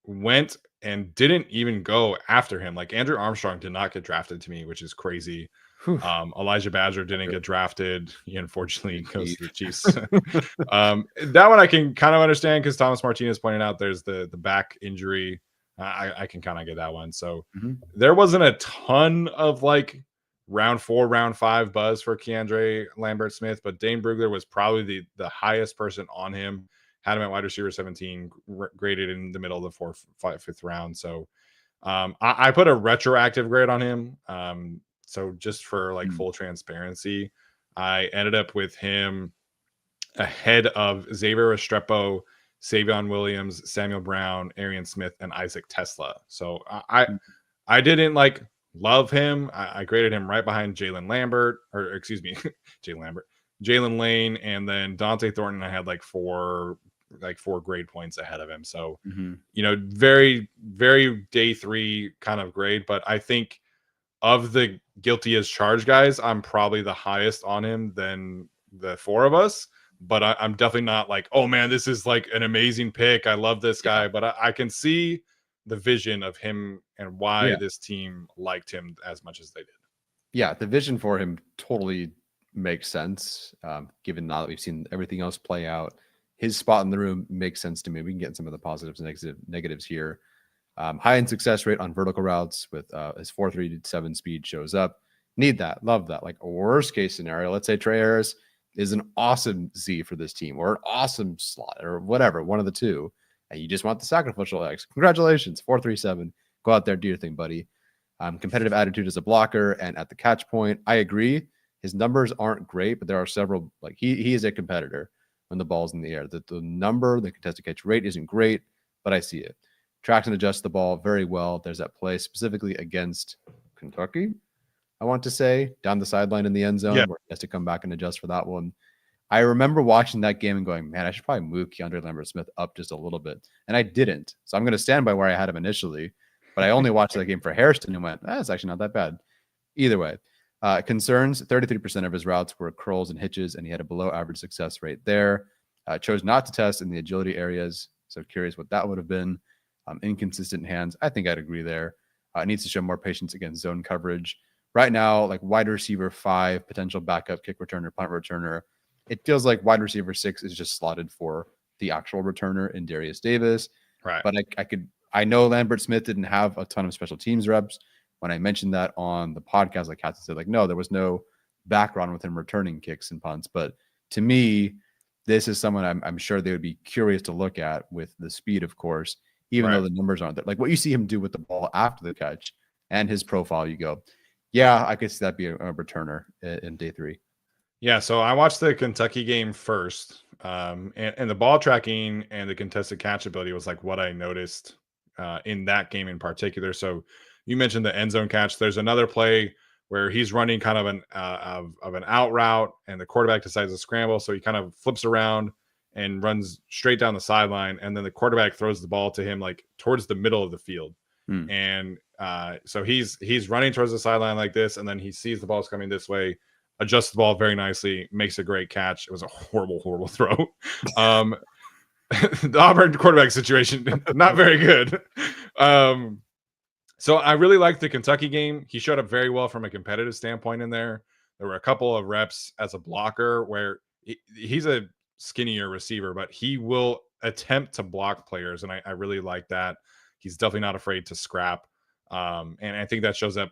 went and didn't even go after him. Like Andrew Armstrong did not get drafted to me, which is crazy. Whew. Elijah Badger didn't get drafted. He unfortunately goes Indeed. to the Chiefs. That one I can kind of understand because Thomas Martinez pointed out there's the back injury. I can kind of get that one. So Mhm. there wasn't a ton of like round 4, round 5 buzz for KeAndre Lambert-Smith, but Dane Brugler was probably the highest person on him. Had him at wide receiver 17, graded in the middle of the fifth round. So I put a retroactive grade on him. So just for like Mm. full transparency, I ended up with him ahead of Xavier Restrepo, Savion Williams, Samuel Brown, Arian Smith, and Isaac Tesla. So Mm. I didn't like love him. I graded him right behind Jalen Lambert, or excuse me, Jalen Lambert, Jalen Lane, and then Dante Thornton. I had like four grade points ahead of him. So Mhm. very very day 3 kind of grade. But I think of the guilty as charged guys, I'm probably the highest on him than the 4 of us. But I'm definitely not like, oh man, this is like an amazing pick. I love this Yeah. guy. But I can see the vision of him and why Yeah. this team liked him as much as they did. Yeah. The vision for him totally makes sense. Given now that we've seen everything else play out, his spot in the room makes sense to me. We can get some of the positives and negatives here. High end success rate on vertical routes with his 4.37 speed shows up. Need that. Love that. Like a worst case scenario, let's say Tre Harris is an awesome Z for this team or an awesome slot or whatever, one of the two. And you just want the sacrificial X. Congratulations, 4.37. Go out there, do your thing, buddy. Competitive attitude as a blocker and at the catch point. I agree. His numbers aren't great, but there are several. Like he is a competitor when the ball's in the air. The contested catch rate isn't great, but I see it. Tracks and adjusts the ball very well. There's that play specifically against Kentucky, I want to say, down the sideline in the end zone Yeah. where he has to come back and adjust for that one. I remember watching that game and going, man, I should probably move KeAndre Lambert-Smith up just a little bit. And I didn't. So I'm going to stand by where I had him initially. But I only watched that game for Hairston and went, that's actually not that bad. Either way, concerns, 33% of his routes were curls and hitches, and he had a below average success rate there. Chose not to test in the agility areas. So curious what that would have been. Inconsistent hands. I think I'd agree there. Needs to show more patience against zone coverage. Right now, like wide receiver 5, potential backup kick returner, punt returner. It feels like wide receiver 6 is just slotted for the actual returner in Darius Davis. Right. But I know Lambert-Smith didn't have a ton of special teams reps. When I mentioned that on the podcast, like Kathy said, like, no, there was no background with him returning kicks and punts. But to me, this is someone I'm sure they would be curious to look at with the speed, of course, even though the numbers aren't there. Like what you see him do with the ball after the catch and his profile, you go, yeah, I could see that be a returner in day 3. Yeah, so I watched the Kentucky game first, and the ball tracking and the contested catch ability was like what I noticed in that game in particular. So you mentioned the end zone catch. There's another play where he's running kind of an out route, and the quarterback decides to scramble, so he kind of flips around and runs straight down the sideline, and then the quarterback throws the ball to him like towards the middle of the field. And so he's running towards the sideline like this, and then he sees the ball's coming this way, adjusts the ball very nicely, makes a great catch. It was a horrible throw. The Auburn quarterback situation, not very good. So I really liked the Kentucky game. He showed up very well from a competitive standpoint in there. There were a couple of reps as a blocker where he's a skinnier receiver, but he will attempt to block players. And I really like that. He's definitely not afraid to scrap. And I think that shows up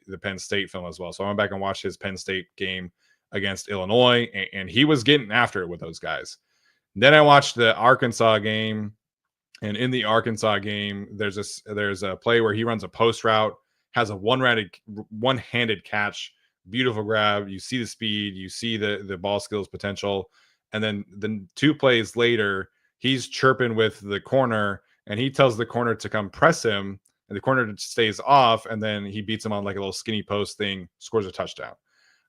the Penn State film as well. So I went back and watched his Penn State game against Illinois, and he was getting after it with those guys. Then I watched the Arkansas game, and in the Arkansas game, there's a play where he runs a post route, has a one-handed catch, beautiful grab. You see the speed, you see the ball skills potential, and then the 2 plays later, he's chirping with the corner, and he tells the corner to come press him, and the corner stays off, and then he beats him on like a little skinny post thing, scores a touchdown.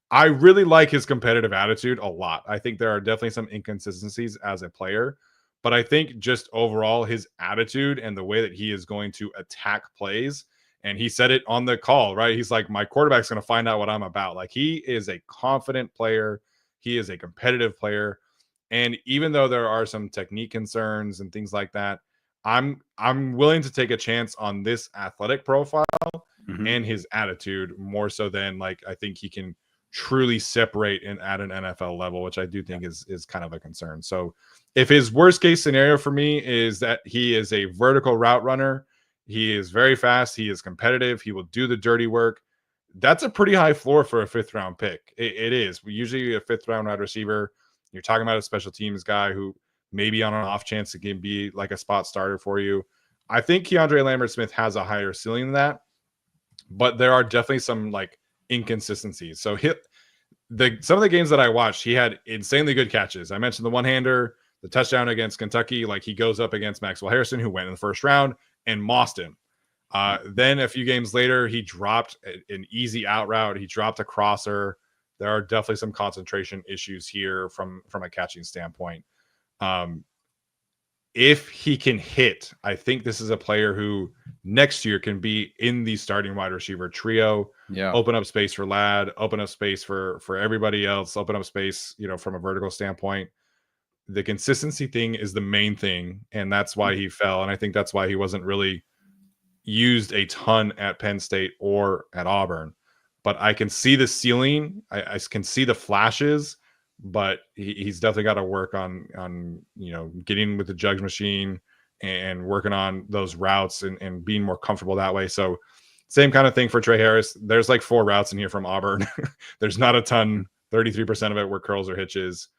I really like his competitive attitude a lot. I think there are definitely some inconsistencies as a player, but I think just overall his attitude and the way that he is going to attack plays And he said it on the call, right? He's like, my quarterback's going to find out what I'm about. Like, he is a confident player. He is a competitive player. And even though there are some technique concerns and things like that, I'm willing to take a chance on this athletic profile and his attitude more so than like I think he can truly separate at an NFL level, which I do think is kind of a concern. So if his worst case scenario for me is that he is a vertical route runner, he is very fast, he is competitive, he will do the dirty work. That's a pretty high floor for a 5th round pick. It is. Usually a 5th round wide receiver, you're talking about a special teams guy who maybe on an off chance it can be like a spot starter for you. I think KeAndre Lambert-Smith has a higher ceiling than that, but there are definitely some like inconsistencies. So some of the games that I watched, he had insanely good catches. I mentioned the one-hander, the touchdown against Kentucky. Like, he goes up against Maxwell Harrison, who went in the first round, and mossed him. Then a few games later, he dropped an easy out route. He dropped a crosser. There are definitely some concentration issues here from a catching standpoint. If he can hit, I think this is a player who next year can be in the starting wide receiver trio. Yeah. Open up space for Ladd, open up space for everybody else, open up space, from a vertical standpoint. The consistency thing is the main thing, and that's why he fell. And I think that's why he wasn't really used a ton at Penn State or at Auburn. But I can see the ceiling. I can see the flashes, but he's definitely got to work on getting with the jugs machine and working on those routes and being more comfortable that way. So same kind of thing for Tre Harris. There's like 4 routes in here from Auburn. There's not a ton, 33% of it were curls or hitches,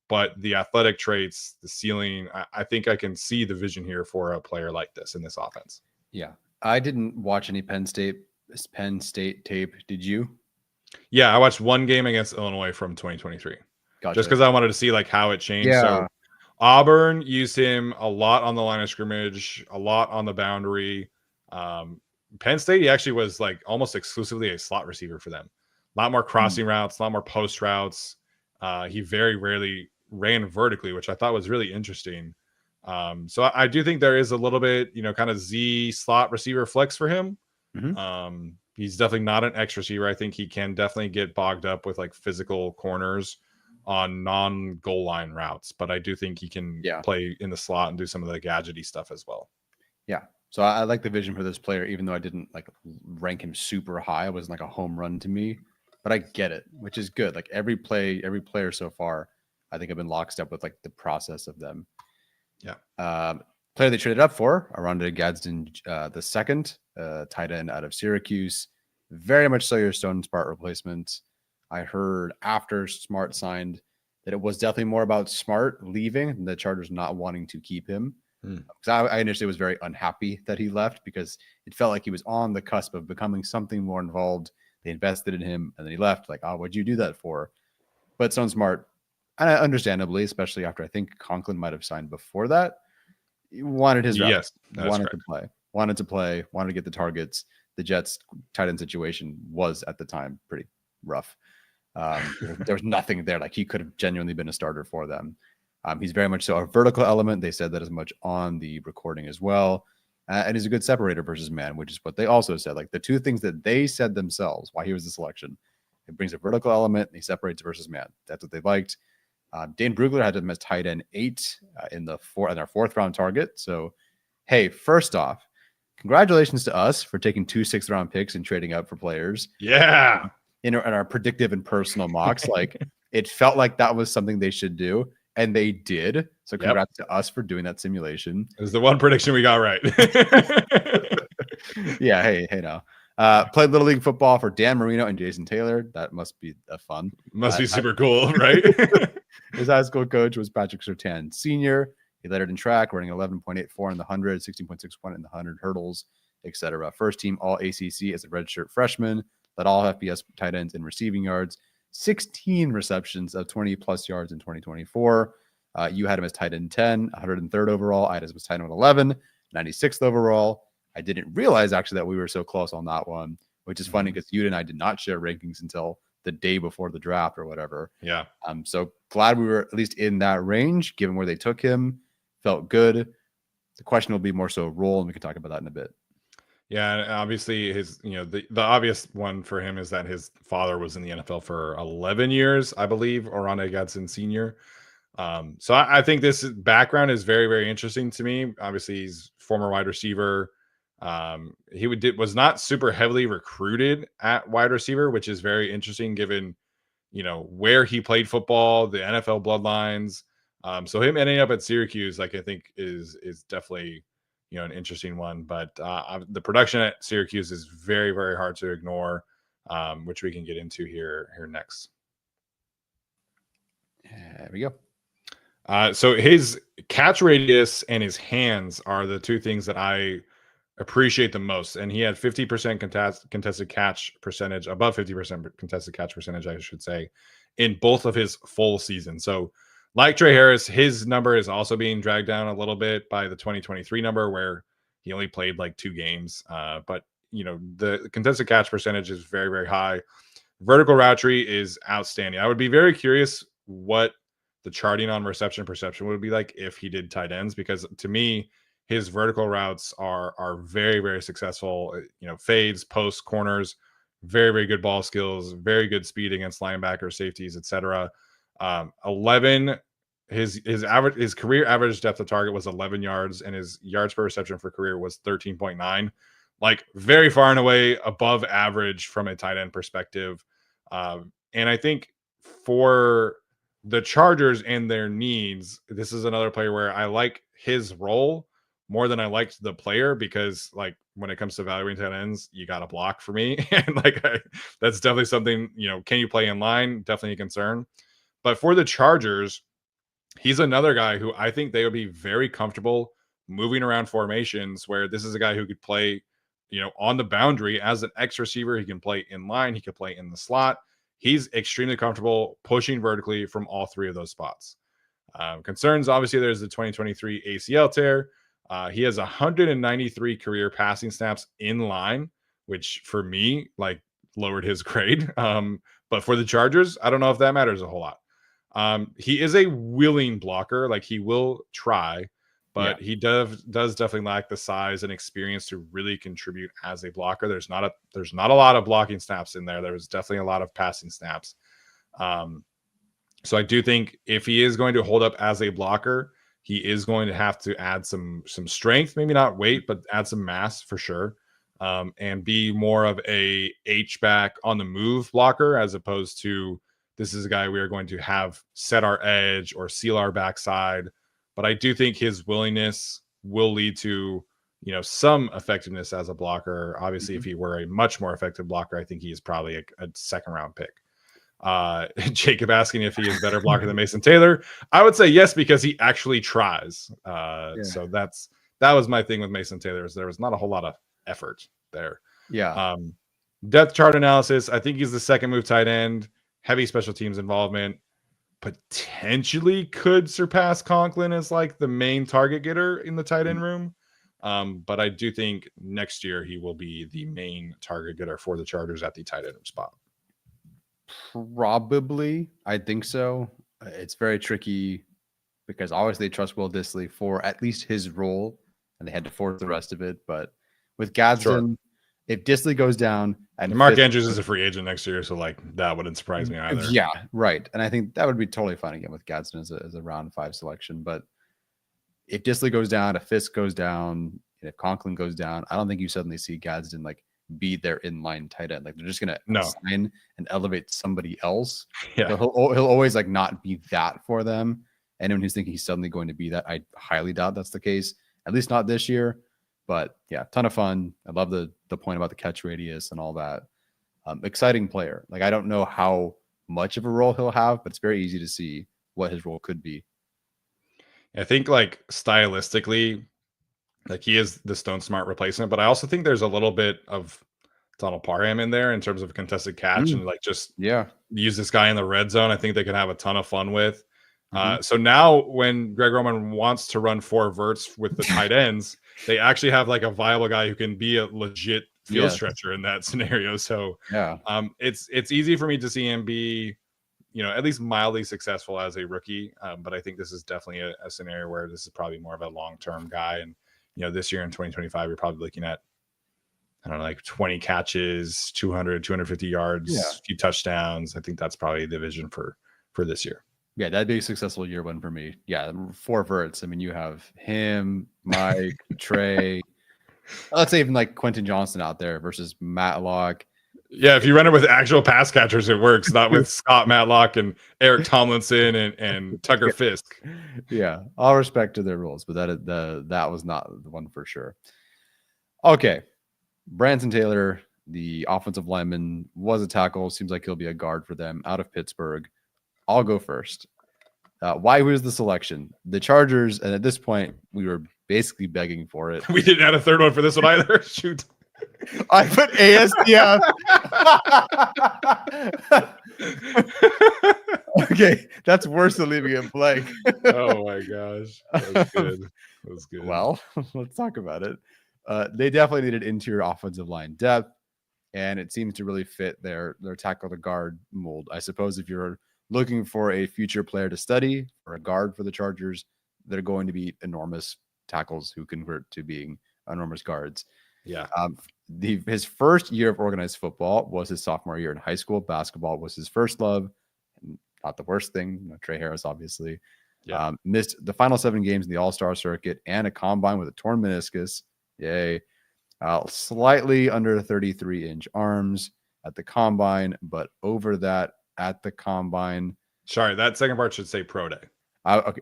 but the athletic traits, the ceiling, I think I can see the vision here for a player like this in this offense. Yeah. I didn't watch any Penn State tape. Did you? Yeah, I watched one game against Illinois from 2023. Gotcha. Just because I wanted to see like how it changed. Yeah. So Auburn used him a lot on the line of scrimmage, a lot on the boundary. Penn State, he actually was like almost exclusively a slot receiver for them. A lot more crossing routes, a lot more post routes. He very rarely ran vertically, which I thought was really interesting. So I do think there is a little bit, kind of Z slot receiver flex for him. He's definitely not an X receiver. I think he can definitely get bogged up with like physical corners on non-goal line routes, but I do think he can play in the slot and do some of the gadgety stuff as well. Yeah. So I like the vision for this player, even though I didn't like rank him super high. It wasn't like a home run to me, but I get it, which is good. Like every player so far, I think I've been lockstep with like the process of them. Yeah. Player they traded up for, Oronde Gadsden II, tight end out of Syracuse. Very much so your Stone Smart replacement. I heard after Smart signed that it was definitely more about Smart leaving and the Chargers not wanting to keep him. Because I initially was very unhappy that he left because it felt like he was on the cusp of becoming something more involved. They invested in him and then he left. Like, what'd you do that for? But Stone Smart, and understandably, especially after I think Conklin might have signed before that, he wanted his reps. Yes, wanted to play, wanted to get the targets. The Jets tight end situation was at the time pretty rough. There was nothing there. Like he could have genuinely been a starter for them. He's very much so a vertical element. They said that as much on the recording as well. And he's a good separator versus man, which is what they also said. Like the two things that they said themselves why he was the selection. It brings a vertical element and he separates versus man. That's what they liked. Dane Brugler had him as tight end 8 in their 4th round target. So, hey, first off, congratulations to us for taking 2 6th round picks and trading up for players. Yeah. In our predictive and personal mocks. Like it felt like that was something they should do. And they did. So congrats to us for doing that simulation. It was the one prediction we got right. Yeah. Hey now. Played Little League football for Dan Marino and Jason Taylor. That must be fun. Must be super cool, right? His high school coach was Patrick Surtain Sr. He lettered in track, running 11.84 in the 100, 16.61 in the 100 hurdles, etc. First team All ACC as a redshirt freshman. Led all FBS tight ends in receiving yards. 16 receptions of 20 plus yards in 2024. You had him as tight end 10, 103rd overall. I had him as tight end 11, 96th overall. I didn't realize actually that we were so close on that one, which is funny because you and I did not share rankings until the day before the draft or whatever. Yeah. So glad we were at least in that range, given where they took him. Felt good. The question will be more so role, and we can talk about that in a bit. Yeah, and obviously his, the obvious one for him is that his father was in the NFL for 11 years, I believe, Oronde Gadsden Sr. So I think this background is very, very interesting to me. Obviously, he's former wide receiver. Was not super heavily recruited at wide receiver, which is very interesting given where he played football, the NFL bloodlines. So him ending up at Syracuse, like I think is definitely an interesting one. But the production at Syracuse is very, very hard to ignore, which we can get into here next. There we go. So his catch radius and his hands are the two things that I appreciate the most. And he had 50% contested catch percentage, above 50% contested catch percentage, I should say, in both of his full season. So, like Tre Harris, his number is also being dragged down a little bit by the 2023 number, where he only played like 2 games. But the contested catch percentage is very, very high. Vertical route tree is outstanding. I would be very curious what the charting on reception perception would be like if he did tight ends, because to me, his vertical routes are very, very successful. Fades, posts, corners, very, very good ball skills, very good speed against linebackers, safeties, etc. 11. His career average depth of target was 11 yards, and his yards per reception for career was 13.9. Like very far and away above average from a tight end perspective. And I think for the Chargers and their needs, this is another player where I like his role more than I liked the player, because like when it comes to evaluating tight ends, you got to block for me. And that's definitely something, can you play in line? Definitely a concern. But for the Chargers, he's another guy who I think they would be very comfortable moving around formations, where this is a guy who could play, on the boundary as an X receiver. He can play in line. He could play in the slot. He's extremely comfortable pushing vertically from all 3 of those spots. Concerns, obviously, there's the 2023 ACL tear. He has 193 career passing snaps in line, which for me, like, lowered his grade. But for the Chargers, I don't know if that matters a whole lot. He is a willing blocker. Like, he will try, but he does definitely lack the size and experience to really contribute as a blocker. There's not a lot of blocking snaps in there. There's definitely a lot of passing snaps. So I do think if he is going to hold up as a blocker, he is going to have to add some strength, maybe not weight, but add some mass for sure, and be more of a H-back on the move blocker, as opposed to this is a guy we are going to have set our edge or seal our backside. But I do think his willingness will lead to some effectiveness as a blocker. Obviously, if he were a much more effective blocker, I think he is probably a second round pick. Jacob asking if he is a better blocker than Mason Taylor. I would say yes, because he actually tries. So that was my thing with Mason Taylor, is there was not a whole lot of effort there. Depth chart analysis, I think he's the second move tight end, heavy special teams involvement, potentially could surpass Conklin as like the main target getter in the tight end room. But I do think next year he will be the main target getter for the Chargers at the tight end spot. Probably. I think so. It's very tricky because obviously they trust Will Dissly for at least his role, and they had to force the rest of it. But with Gadsden, if Dissly goes down and Mark Andrews is a free agent next year, so like that wouldn't surprise me either. Yeah, right. And I think that would be totally fine again with Gadsden as a round 5 selection. But if Dissly goes down, if Fisk goes down, and if Conklin goes down, I don't think you suddenly see Gadsden like be their inline tight end. Like they're just gonna assign and elevate somebody else. Yeah, so he'll always like not be that for them. Anyone who's thinking he's suddenly going to be that, I highly doubt that's the case. At least not this year. But yeah, ton of fun. I love the point about the catch radius and all that. Exciting player. Like I don't know how much of a role he'll have, but it's very easy to see what his role could be. I think like stylistically, like he is the Stone Smart replacement, but I also think there's a little bit of Donald Parham in there in terms of contested catch and like just use this guy in the red zone. I think they could have a ton of fun with. So now when Greg Roman wants to run 4 verts with the tight ends, they actually have like a viable guy who can be a legit field stretcher in that scenario. So it's easy for me to see him be, at least mildly successful as a rookie. But I think this is definitely a scenario where this is probably more of a long-term guy. And, this year in 2025, you're probably looking at I don't know, like 20 catches, 200, 250 yards, Yeah. a few touchdowns. I think that's probably the vision for this year. Yeah, that'd be a successful year one for me. Yeah, 4 verts. I mean, you have him, Mike, Tre. Let's say even like Quentin Johnston out there versus Matlock. Yeah, if you run it with actual pass catchers, it works. Not with Scott Matlock and Eric Tomlinson and Tucker Fisk. Yeah, all respect to their rules, but that was not the one for sure. Okay, Branson Taylor, the offensive lineman, was a tackle. Seems like he'll be a guard for them out of Pittsburgh. I'll go first. Why was the selection? The Chargers, and at this point, we were basically begging for it. We didn't add a third one for this one either. Shoot. I put ASDF. Okay, that's worse than leaving it blank. Oh my gosh. That was good. That was good. Well, let's talk about it. They definitely needed interior offensive line depth, and it seems to really fit their tackle to guard mold. I suppose if you're looking for a future player to study or a guard for the Chargers, they're going to be enormous tackles who convert to being enormous guards. Yeah. His first year of organized football was his sophomore year in high school. Basketball was his first love. Not the worst thing. Tre Harris, obviously. Yeah. Missed the final 7 games in the All-Star circuit and a combine with a torn meniscus. Yay. Slightly under 33-inch arms at the combine, but over that at the combine. Sorry, that second part should say pro day. Okay.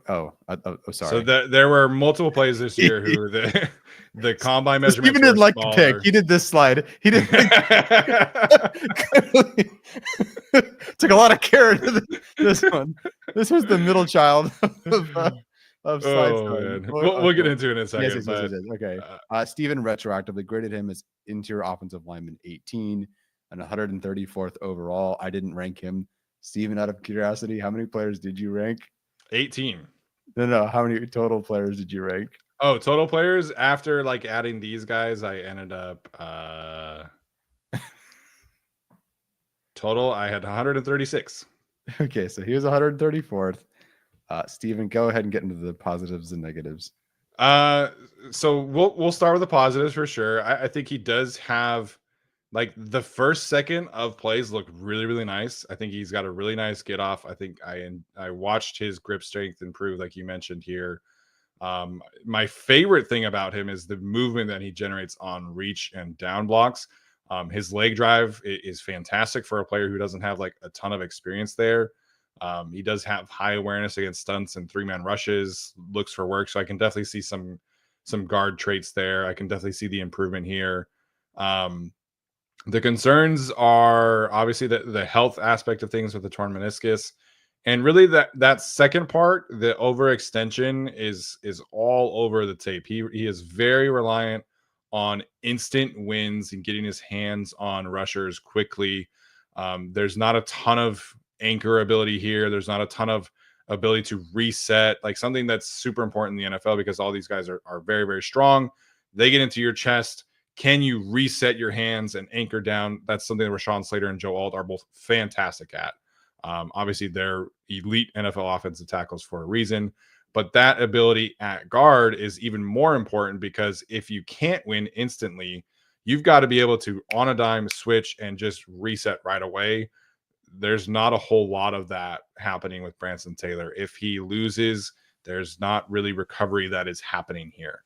Sorry. So there were multiple plays this year who the combine measurements Steven didn't like smaller. the pick. He did this slide. He didn't took a lot of care into this one. This was the middle child of slides. We'll get into it in a second. Yes. Okay. Steven retroactively graded him as interior offensive lineman 18 and 134th overall. I didn't rank him. Steven, out of curiosity, how many players did you rank? 18. No. How many total players did you rank? Oh, total players after like adding these guys, I ended up total. I had 136. Okay, so he was 134th. Steven, go ahead and get into the positives and negatives. So we'll start with the positives for sure. I think he does have like the first second of plays look really, really nice. I think he's got a really nice get off. I think I watched his grip strength improve, like you mentioned here. My favorite thing about him is the movement that he generates on reach and down blocks. His leg drive is fantastic for a player who doesn't have like a ton of experience there. He does have high awareness against stunts and 3-man rushes, looks for work. So I can definitely see some guard traits there. I can definitely see the improvement here. The concerns are obviously the health aspect of things with the torn meniscus. And really that second part, the overextension is all over the tape. He is very reliant on instant wins and getting his hands on rushers quickly. There's not a ton of anchor ability here. There's not a ton of ability to reset, like something that's super important in the NFL because all these guys are very, very strong. They get into your chest. Can you reset your hands and anchor down? That's something that Rashawn Slater and Joe Alt are both fantastic at. Obviously, they're elite NFL offensive tackles for a reason, but that ability at guard is even more important because if you can't win instantly, you've got to be able to, on a dime, switch and just reset right away. There's not a whole lot of that happening with Branson Taylor. If he loses, there's not really recovery that is happening here.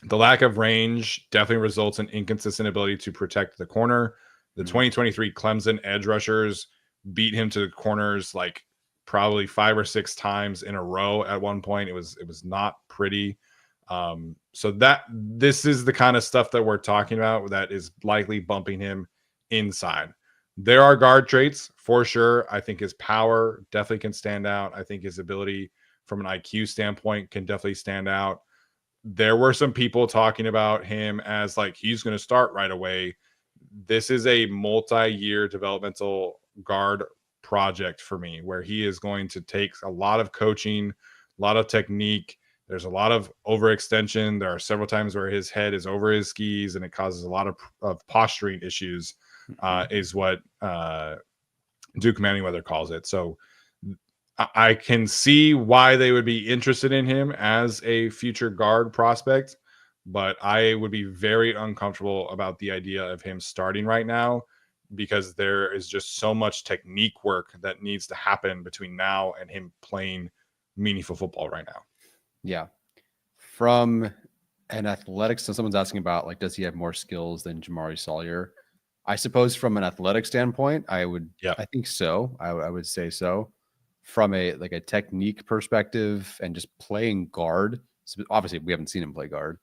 The lack of range definitely results in inconsistent ability to protect the corner. The 2023 Clemson edge rushers beat him to the corners like probably 5 or 6 times in a row at one point. It was not pretty. So this is the kind of stuff that we're talking about that is likely bumping him inside. There are guard traits for sure. I think his power definitely can stand out. I think his ability from an IQ standpoint can definitely stand out. There were some people talking about him as like he's going to start right away. This is a multi-year developmental guard project for me where he is going to take a lot of coaching, a lot of technique. There's a lot of overextension. There are several times where his head is over his skis and it causes a lot of posturing issues, is what Duke Manyweather calls it. So I can see why they would be interested in him as a future guard prospect, but I would be very uncomfortable about the idea of him starting right now because there is just so much technique work that needs to happen between now and him playing meaningful football right now. Yeah. From an athletics, so someone's asking about, like, does he have more skills than Jamaree Salyer? I suppose from an athletic standpoint, I think so. I would say so. From a technique perspective and just playing guard, so obviously we haven't seen him play guard,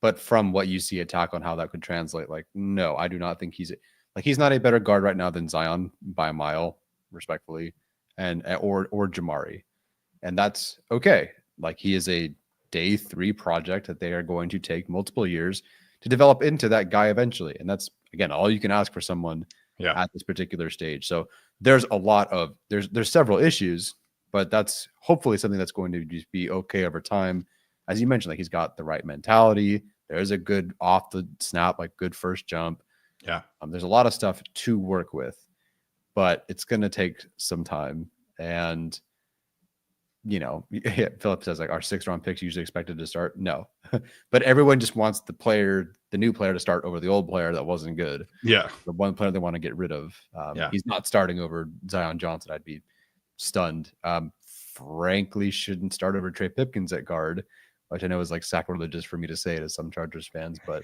but from what you see attack on how that could translate, like, no, I do not think he's not a better guard right now than Zion by a mile, respectfully, and or Jamaree, and that's okay. Like, he is a day 3 project that they are going to take multiple years to develop into that guy eventually, and that's, again, all you can ask for someone at this particular stage. So there's a lot of there's several issues, but that's hopefully something that's going to just be okay over time. As you mentioned, like, he's got the right mentality. There's a good off the snap, like, good first jump. Yeah. There's a lot of stuff to work with, but it's going to take some time. And, you know, Philip says, like, our 6th round picks usually expected to start. No, but everyone just wants the new player to start over the old player that wasn't good. Yeah. The one player they want to get rid of. He's not starting over Zion Johnson. I'd be stunned. Frankly, shouldn't start over Trey Pipkins at guard, which I know is, like, sacrilegious for me to say to some Chargers fans, but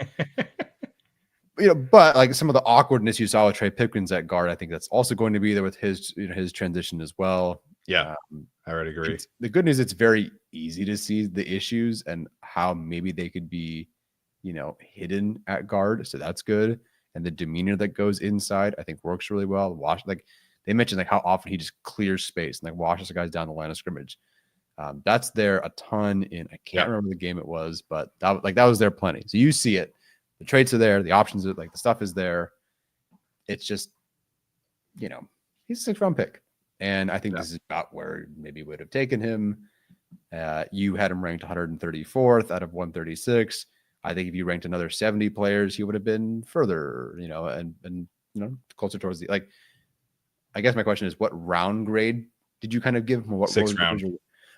but like, some of the awkwardness you saw with Trey Pipkins at guard, I think that's also going to be there with his his transition as well. Yeah, I would agree. The good news, it's very easy to see the issues and how maybe they could be, hidden at guard. So that's good. And the demeanor that goes inside, I think, works really well. Like they mentioned, like, how often he just clears space and, like, washes the guys down the line of scrimmage. That's there a ton in. I can't remember the game it was, but that was there plenty. So you see it. The traits are there. The options are, like, the stuff is there. It's just, he's a 6th round pick. And I think this is about where maybe would have taken him. You had him ranked 134th out of 136. I think if you ranked another 70 players, he would have been further, and closer towards the, like, I guess my question is, what round grade did you kind of give him? What 6th round?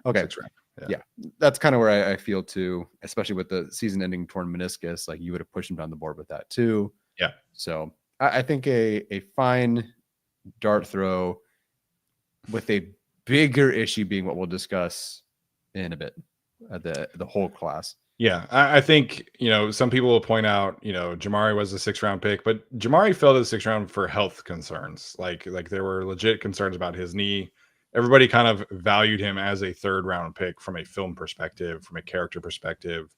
Okay. 6th round. Yeah. That's kind of where I feel too, especially with the season-ending torn meniscus. Like, you would have pushed him down the board with that too. Yeah. So I think a fine dart throw, with a bigger issue being what we'll discuss in a bit at the whole class. Yeah, I think, some people will point out, Jamaree was a 6th round pick, but Jamaree fell to the 6th round for health concerns. Like there were legit concerns about his knee. Everybody kind of valued him as a 3rd round pick from a film perspective, from a character perspective.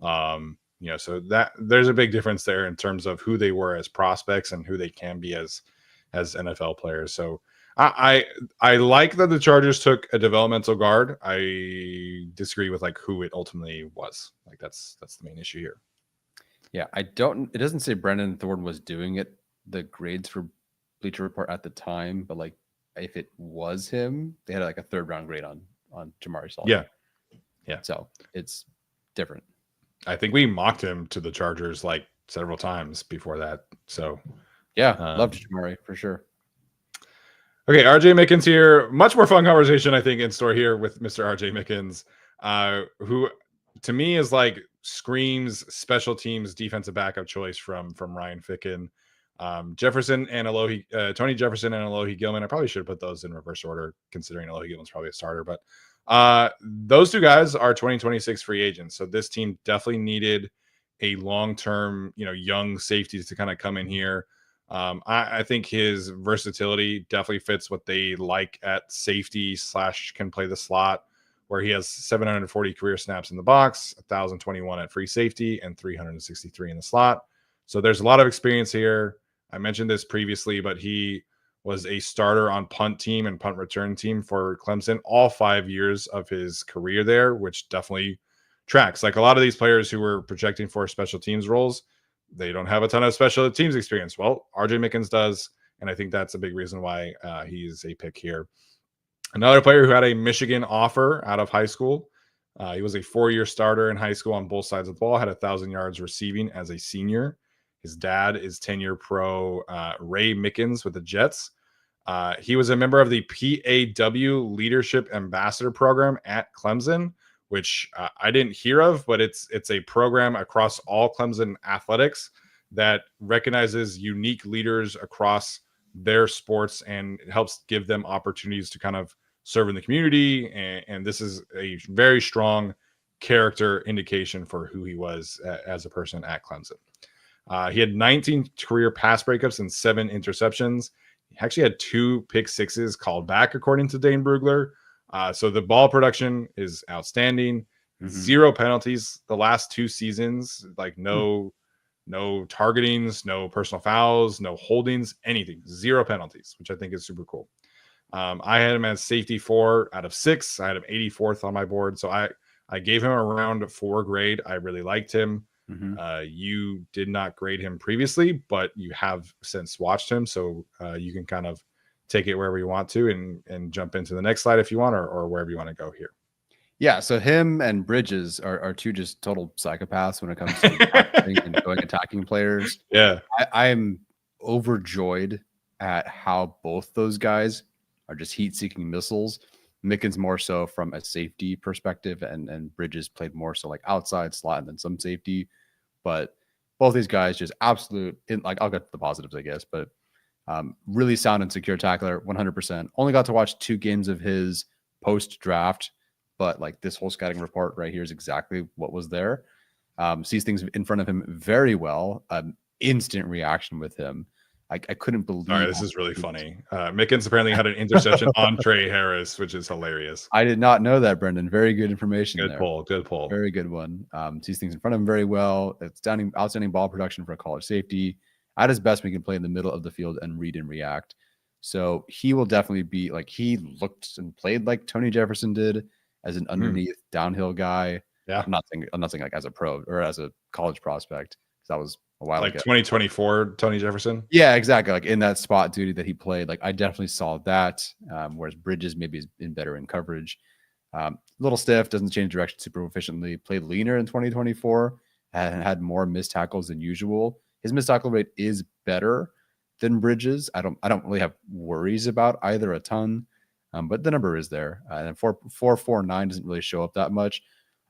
So that there's a big difference there in terms of who they were as prospects and who they can be as NFL players. So I like that the Chargers took a developmental guard. I disagree with, like, who it ultimately was. Like, that's the main issue here. Yeah, it doesn't say Brendan Thornton was doing it, the grades for Bleacher Report at the time, but, like, if it was him, they had, like, a 3rd round grade on Jamaree Salyer. Yeah. So it's different. I think we mocked him to the Chargers, like, several times before that. So yeah, loved Jamaree for sure. Okay, RJ Mickens here. Much more fun conversation, I think, in store here with Mr. RJ Mickens, who to me is, like, screams special teams defensive backup choice from Ryan Ficken. Jefferson and Tony Jefferson and Alohi Gilman. I probably should have put those in reverse order, considering Alohi Gilman's probably a starter. But those 2 guys are 2026 free agents. So this team definitely needed a long-term, young safety to kind of come in here. I think his versatility definitely fits what they like at safety / can play the slot, where he has 740 career snaps in the box, 1,021 at free safety, and 363 in the slot. So there's a lot of experience here. I mentioned this previously, but he was a starter on punt team and punt return team for Clemson all 5 years of his career there, which definitely tracks. Like, a lot of these players who were projecting for special teams roles, they don't have a ton of special teams experience. Well, RJ Mickens does, and I think that's a big reason why he's a pick here. Another player who had a Michigan offer out of high school. He was a 4-year starter in high school on both sides of the ball, had 1,000 yards receiving as a senior. His dad is 10-year pro Ray Mickens with the Jets. He was a member of the PAW Leadership Ambassador Program at Clemson, which I didn't hear of, but it's a program across all Clemson athletics that recognizes unique leaders across their sports and it helps give them opportunities to kind of serve in the community. And this is a very strong character indication for who he was as a person at Clemson. He had 19 career pass breakups and 7 interceptions. He actually had 2 pick sixes called back, according to Dane Brugler. So the ball production is outstanding. 0 penalties the last 2 seasons, like no targetings, no personal fouls, no holdings, anything. 0 penalties, which I think is super cool. I had him as safety 4 out of 6. I had him 84th on my board. So I gave him a round 4 grade. I really liked him. You did not grade him previously, but you have since watched him. So you can kind of take it wherever you want to and jump into the next slide if you want, or wherever you want to go here. Yeah, so him and Bridges are 2 just total psychopaths when it comes to and going attacking players. Yeah. I'm overjoyed at how both those guys are just heat-seeking missiles. Mickens more so from a safety perspective, and Bridges played more so like outside slot and then some safety. But both these guys just absolute, I'll get to the positives, I guess, but really sound and secure tackler, 100%. Only got to watch 2 games of his post-draft, but like this whole scouting report right here is exactly what was there. Sees things in front of him very well. Instant reaction with him. I couldn't believe. All right, this is really funny. Mickens apparently had an interception on Tre Harris, which is hilarious. I did not know that, Brendan. Very good information. Good pull. Good pull. Very good one. Sees things in front of him very well. Outstanding ball production for a college safety. At his best, we can play in the middle of the field and read and react. So he will definitely be like, he looked and played like Tony Jefferson did as an underneath downhill guy. Yeah. I'm not saying like as a pro or as a college prospect, because that was a while like ago. 2024 Tony Jefferson. Yeah, exactly. Like in that spot duty that he played, like I definitely saw that. Whereas Bridges maybe is better in coverage. Little stiff, doesn't change direction super efficiently. Played leaner in 2024 and had more missed tackles than usual. His missed tackle rate is better than Bridges. I don't really have worries about either a ton, but the number is there. And 4.49 doesn't really show up that much.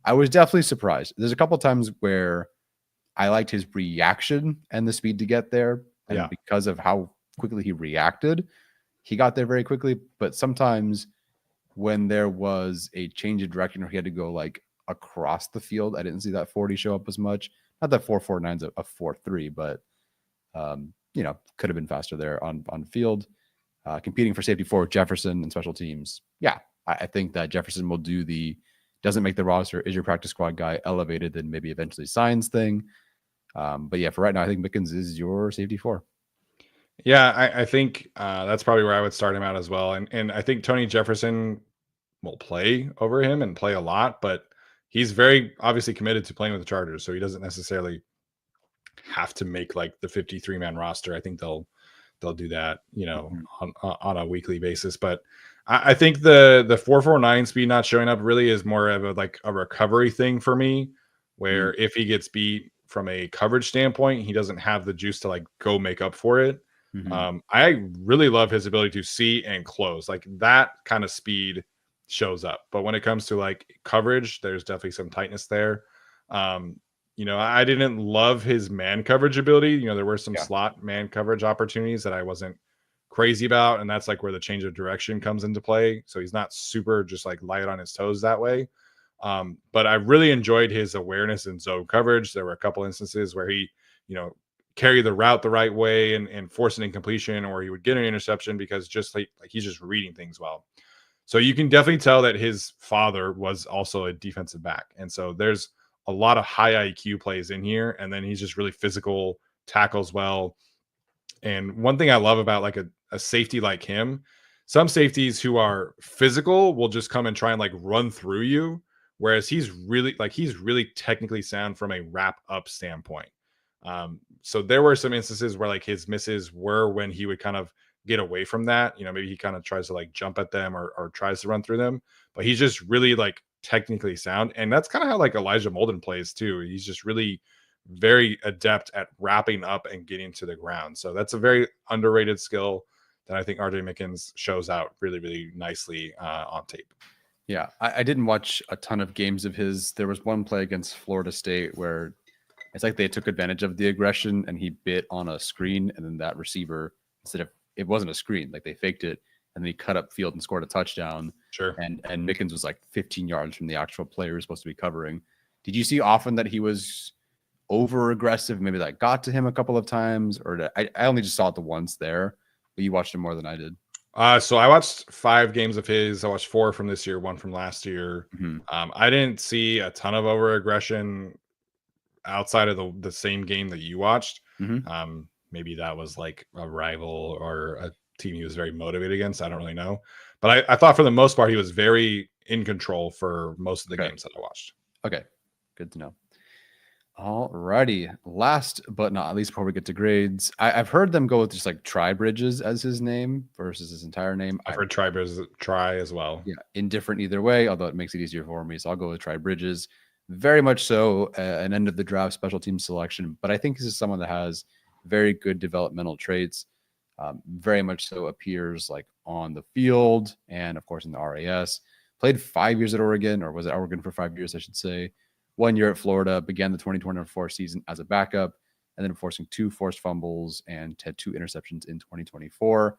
I was definitely surprised. There's a couple times where I liked his reaction and the speed to get there. And because of how quickly he reacted, he got there very quickly. But sometimes when there was a change of direction or he had to go like across the field, I didn't see that 40 show up as much. Not that 4.49 is a 4.3, but could have been faster there on field. Competing for safety for Jefferson and special teams. Yeah, I think that Jefferson will do the doesn't make the roster, is your practice squad guy, elevated, then maybe eventually signs thing. But yeah, for right now, I think Mickens is your safety 4. Yeah, I think that's probably where I would start him out as well. And I think Tony Jefferson will play over him and play a lot, but he's very obviously committed to playing with the Chargers, so he doesn't necessarily have to make like the 53-man roster. I think they'll do that, on a weekly basis. But I think the 4.49 speed not showing up really is more of a recovery thing for me, where if he gets beat from a coverage standpoint, he doesn't have the juice to like go make up for it. I really love his ability to see and close. Like that kind of speed shows up. But when it comes to like coverage, there's definitely some tightness there. I didn't love his man coverage ability. There were some slot man coverage opportunities that I wasn't crazy about. And that's like where the change of direction comes into play. So he's not super just like light on his toes that way. But I really enjoyed his awareness in zone coverage. There were a couple instances where he, carried the route the right way and force an incompletion, or he would get an interception because just like he's just reading things well. So you can definitely tell that his father was also a defensive back. And so there's a lot of high IQ plays in here. And then he's just really physical, tackles well. And one thing I love about like a safety like him, some safeties who are physical will just come and try and like run through you. Whereas he's really technically sound from a wrap up standpoint. So there were some instances where like his misses were when he would kind of get away from that. Maybe he kind of tries to like jump at them or tries to run through them, but he's just really like technically sound. And that's kind of how like Elijah Molden plays too. He's just really very adept at wrapping up and getting to the ground. So that's a very underrated skill that I think RJ Mickens shows out really, really nicely on tape. Yeah, I didn't watch a ton of games of his. There was one play against Florida State where it's like they took advantage of the aggression and he bit on a screen, and then that receiver, instead of, it wasn't a screen, like they faked it, and then he cut up field and scored a touchdown. Sure. And Mickens was like 15 yards from the actual player he was supposed to be covering. Did you see often that he was over aggressive? Maybe that got to him a couple of times, or I only just saw it the once there, but you watched him more than I did. So I watched 5 games of his. I watched 4 from this year, 1 from last year. I didn't see a ton of over aggression outside of the same game that you watched. Maybe that was like a rival or a team he was very motivated against. I don't really know, but I thought for the most part he was very in control for most of the games that I watched. Okay, good to know. Alrighty, last but not least, before we get to grades, I've heard them go with just like Tre Bridges as his name versus his entire name. I've heard Tre as well. Yeah, indifferent either way, although it makes it easier for me. So I'll go with Tre Bridges. Very much so an end of the draft special team selection, but I think this is someone that has very good developmental traits. Very much so appears like on the field and of course in the RAS. Played 5 years at Oregon, or was it Oregon for 5 years, I should say. 1 year at Florida, began the 2024 season as a backup, and then forcing 2 forced fumbles and had 2 interceptions in 2024.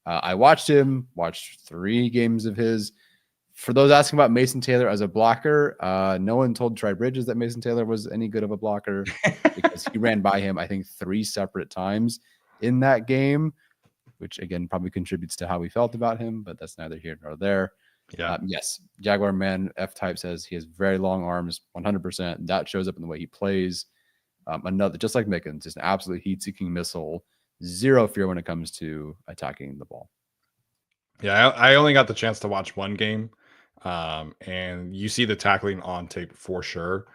I watched 3 games of his. For those asking about Mason Taylor as a blocker, no one told Tre Bridges that Mason Taylor was any good of a blocker because he ran by him, I think, 3 separate times in that game, which again probably contributes to how we felt about him, but that's neither here nor there. Yeah. Yes, Jaguar Man F-Type says he has very long arms, 100%. That shows up in the way he plays. Another, just like Mickens, just an absolute heat-seeking missile. Zero fear when it comes to attacking the ball. Yeah, I only got the chance to watch 1 game, and you see the tackling on tape for sure.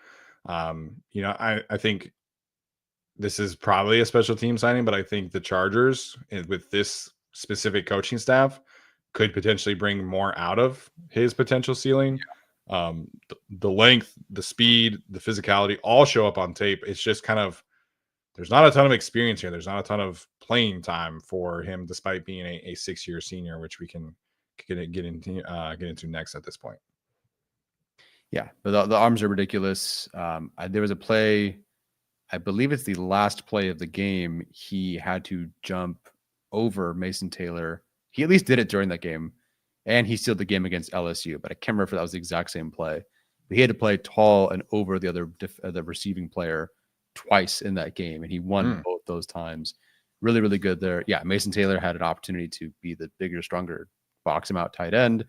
I think this is probably a special team signing, but I think the Chargers, with this specific coaching staff, could potentially bring more out of his potential ceiling. The length, the speed, the physicality all show up on tape. It's just kind of, there's not a ton of experience here. There's not a ton of playing time for him, despite being a 6-year senior, which we can get into next at this point. Yeah, but the arms are ridiculous. There was a play, I believe it's the last play of the game. He had to jump over Mason Taylor. He at least did it during that game, and he sealed the game against LSU. But I can't remember if that was the exact same play. But he had to play tall and over the receiving player twice in that game, and he won both those times. Really, really good there. Yeah, Mason Taylor had an opportunity to be the bigger, stronger, box him out tight end,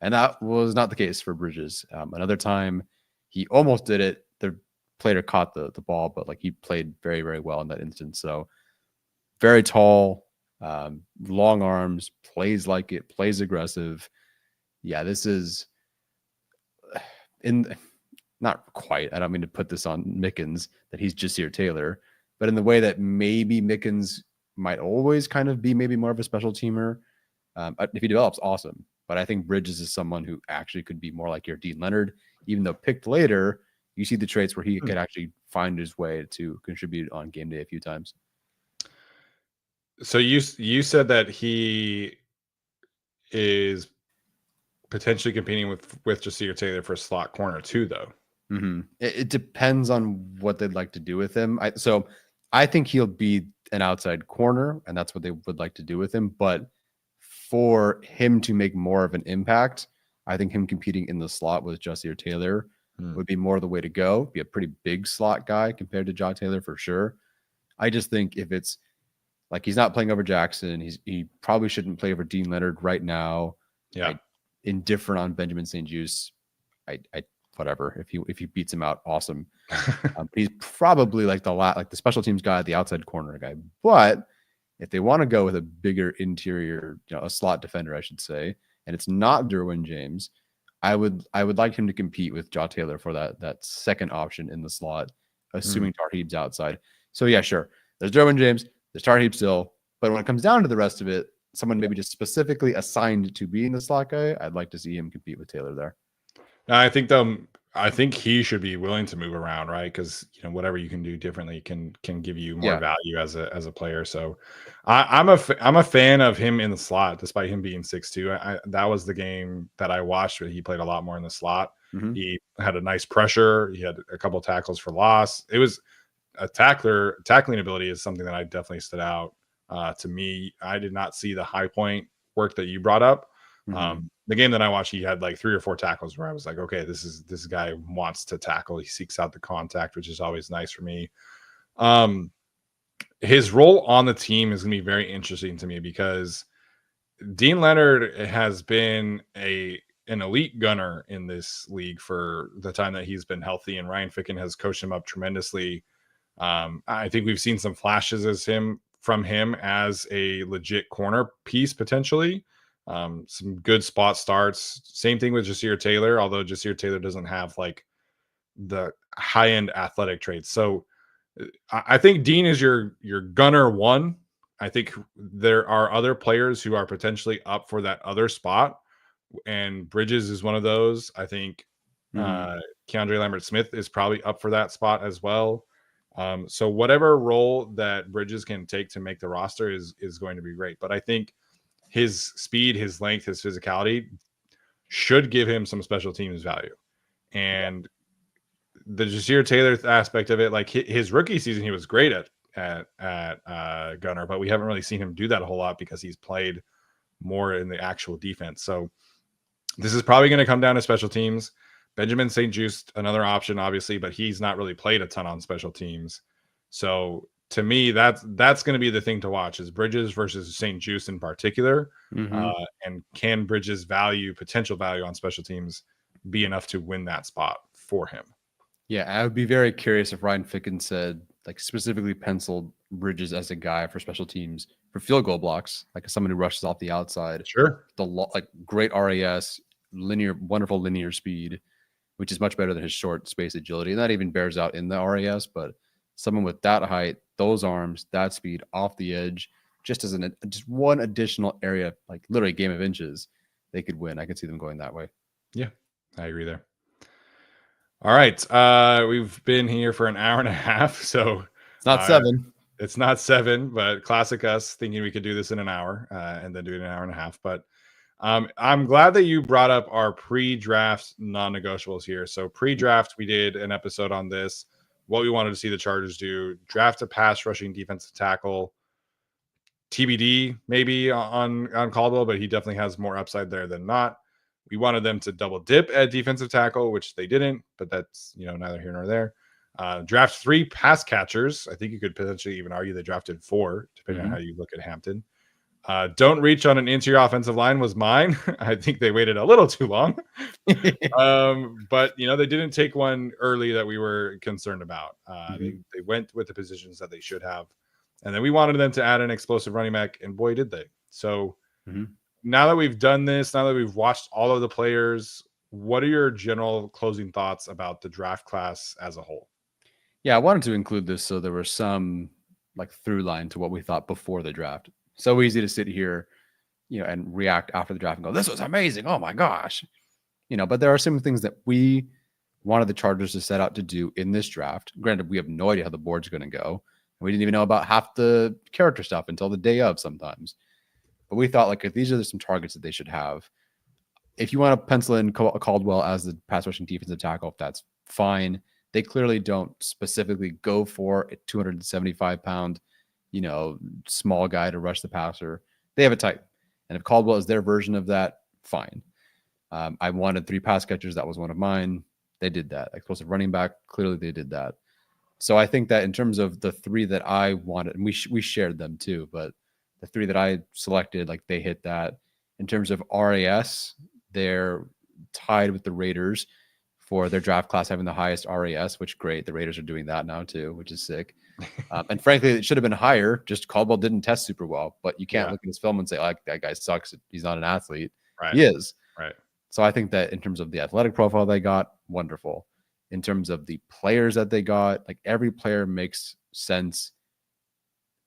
and that was not the case for Bridges. Another time, he almost did it. The player caught the ball, but like he played very, very well in that instance. So very tall. Long arms, plays like it, plays aggressive. Yeah, this is not quite. I don't mean to put this on Mickens that he's Jamaree Taylor, but in the way that maybe Mickens might always kind of be maybe more of a special teamer. If he develops, awesome. But I think Bridges is someone who actually could be more like your Dean Leonard, even though picked later, you see the traits where he could actually find his way to contribute on game day a few times. So you said that he is potentially competing with Jamaree Taylor for slot corner too, though. It depends on what they'd like to do with him. So I think he'll be an outside corner, and that's what they would like to do with him. But for him to make more of an impact, I think him competing in the slot with Jamaree Taylor would be more the way to go. Be a pretty big slot guy compared to Jaw Taylor for sure. I just think if it's like he's not playing over Jackson, he probably shouldn't play over Dean Leonard right now. Yeah, indifferent on Benjamin St-Juste. I whatever. If he beats him out, awesome. He's probably like the special teams guy, the outside corner guy. But if they want to go with a bigger interior, a slot defender, I should say, and it's not Derwin James, I would like him to compete with Jaw Taylor for that second option in the slot, assuming Tarheeb's outside. So yeah, sure. There's Derwin James, there's Tarheeb still, but when it comes down to the rest of it, someone maybe just specifically assigned to being the slot guy, I'd like to see him compete with Taylor there. I think he should be willing to move around, right? Because whatever you can do differently can give you more Yeah. value as a player. So I'm a fan of him in the slot, despite him being 6'2". That was the game that I watched where he played a lot more in the slot. Mhm. He had a nice pressure. He had a couple tackles for loss. It was a tackling ability is something that I definitely stood out to me. I did not see the high point work that you brought up. Mhm. The game that I watched, he had like 3 or 4 tackles where I was like, okay, this guy wants to tackle. He seeks out the contact, which is always nice for me. Um, his role on the team is going to be very interesting to me because Dean Leonard has been an elite gunner in this league for the time that he's been healthy, and Ryan Ficken has coached him up tremendously. I think we've seen some flashes from him as a legit corner piece potentially. Some good spot starts. Same thing with Jamaree Taylor, although Jamaree Taylor doesn't have like the high end athletic traits. So I think Dean is your gunner one. I think there are other players who are potentially up for that other spot, and Bridges is one of those. I think Mhm. KeAndre Lambert-Smith is probably up for that spot as well. So whatever role that Bridges can take to make the roster is going to be great. But I think his speed, his length, his physicality should give him some special teams value. And the Jamaree Taylor aspect of it, like his rookie season, he was great at gunner, but we haven't really seen him do that a whole lot because he's played more in the actual defense. So this is probably going to come down to special teams. Benjamin St. Juste, another option, obviously, but he's not really played a ton on special teams. So to me, that's going to be the thing to watch is Bridges versus St. Juste in particular. Mhm. And can Bridges' potential value on special teams be enough to win that spot for him? Yeah, I would be very curious if Ryan Ficken said, like, specifically penciled Bridges as a guy for special teams for field goal blocks, like someone who rushes off the outside. Sure. Like great RAS, wonderful linear speed, which is much better than his short space agility. And that even bears out in the RAS. But someone with that height, those arms, that speed off the edge, just as just one additional area, like literally a game of inches, they could win. I could see them going that way. Yeah, I agree there. All right. We've been here for an hour and a half, so It's not 7. it's not 7, but classic us thinking we could do this in an hour and then do it in an hour and a half. But I'm glad that you brought up our pre-draft non-negotiables here. So pre-draft, we did an episode on this, what we wanted to see the Chargers do, draft a pass rushing defensive tackle, TBD maybe on Caldwell, but he definitely has more upside there than not. We wanted them to double dip at defensive tackle, which they didn't, but that's neither here nor there. Draft 3 pass catchers. I think you could potentially even argue they drafted 4, depending on how you look at Hampton. Don't reach on an interior offensive line was mine. I think they waited a little too long. But they didn't take one early that we were concerned about. They went with the positions that they should have. And then we wanted them to add an explosive running back, and boy, did they. So now that we've done this, now that we've watched all of the players, what are your general closing thoughts about the draft class as a whole? Yeah, I wanted to include this so there was some like through line to what we thought before the draft. So easy to sit here, and react after the draft and go, "This was amazing! Oh my gosh!" But there are some things that we wanted the Chargers to set out to do in this draft. Granted, we have no idea how the board's going to go. We didn't even know about half the character stuff until the day of sometimes. But we thought, like, if these are some targets that they should have. If you want to pencil in Caldwell as the pass rushing defensive tackle, if that's fine. They clearly don't specifically go for a 275-pound, small guy to rush the passer. They have a type. And if Caldwell is their version of that, fine. I wanted 3 pass catchers. That was one of mine. They did that. Explosive running back, clearly they did that. So I think that in terms of the 3 that I wanted, and we shared them too, but the 3 that I selected, like they hit that. In terms of RAS, they're tied with the Raiders for their draft class having the highest RAS, which great. The Raiders are doing that now too, which is sick. And frankly, it should have been higher. Just Caldwell didn't test super well, but you can't look at his film and say, like, that guy sucks. He's not an athlete. Right. He is. Right. So I think that in terms of the athletic profile they got, wonderful. In terms of the players that they got, like every player makes sense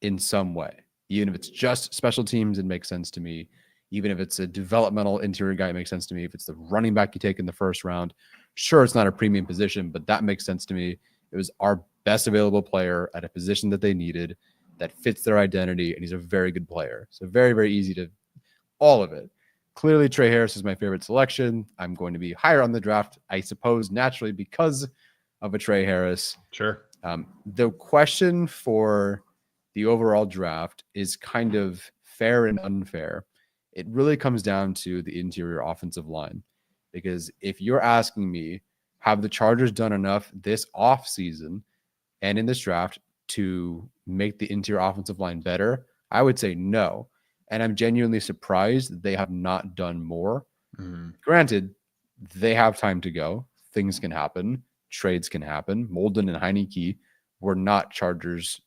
in some way. Even if it's just special teams, it makes sense to me. Even if it's a developmental interior guy, it makes sense to me. If it's the running back you take in the first round, sure, it's not a premium position, but that makes sense to me. It was our best available player at a position that they needed that fits their identity, and he's a very good player. So very, very easy to all of it. Clearly, Tre Harris is my favorite selection. I'm going to be higher on the draft, I suppose, naturally because of a Tre Harris. Sure. The question for the overall draft is kind of fair and unfair. It really comes down to the interior offensive line, because if you're asking me, have the Chargers done enough this offseason and in this draft to make the interior offensive line better? I would say no. And I'm genuinely surprised that they have not done more. Granted, they have time to go. Things can happen. Trades can happen. Molden and Heineke were not Chargers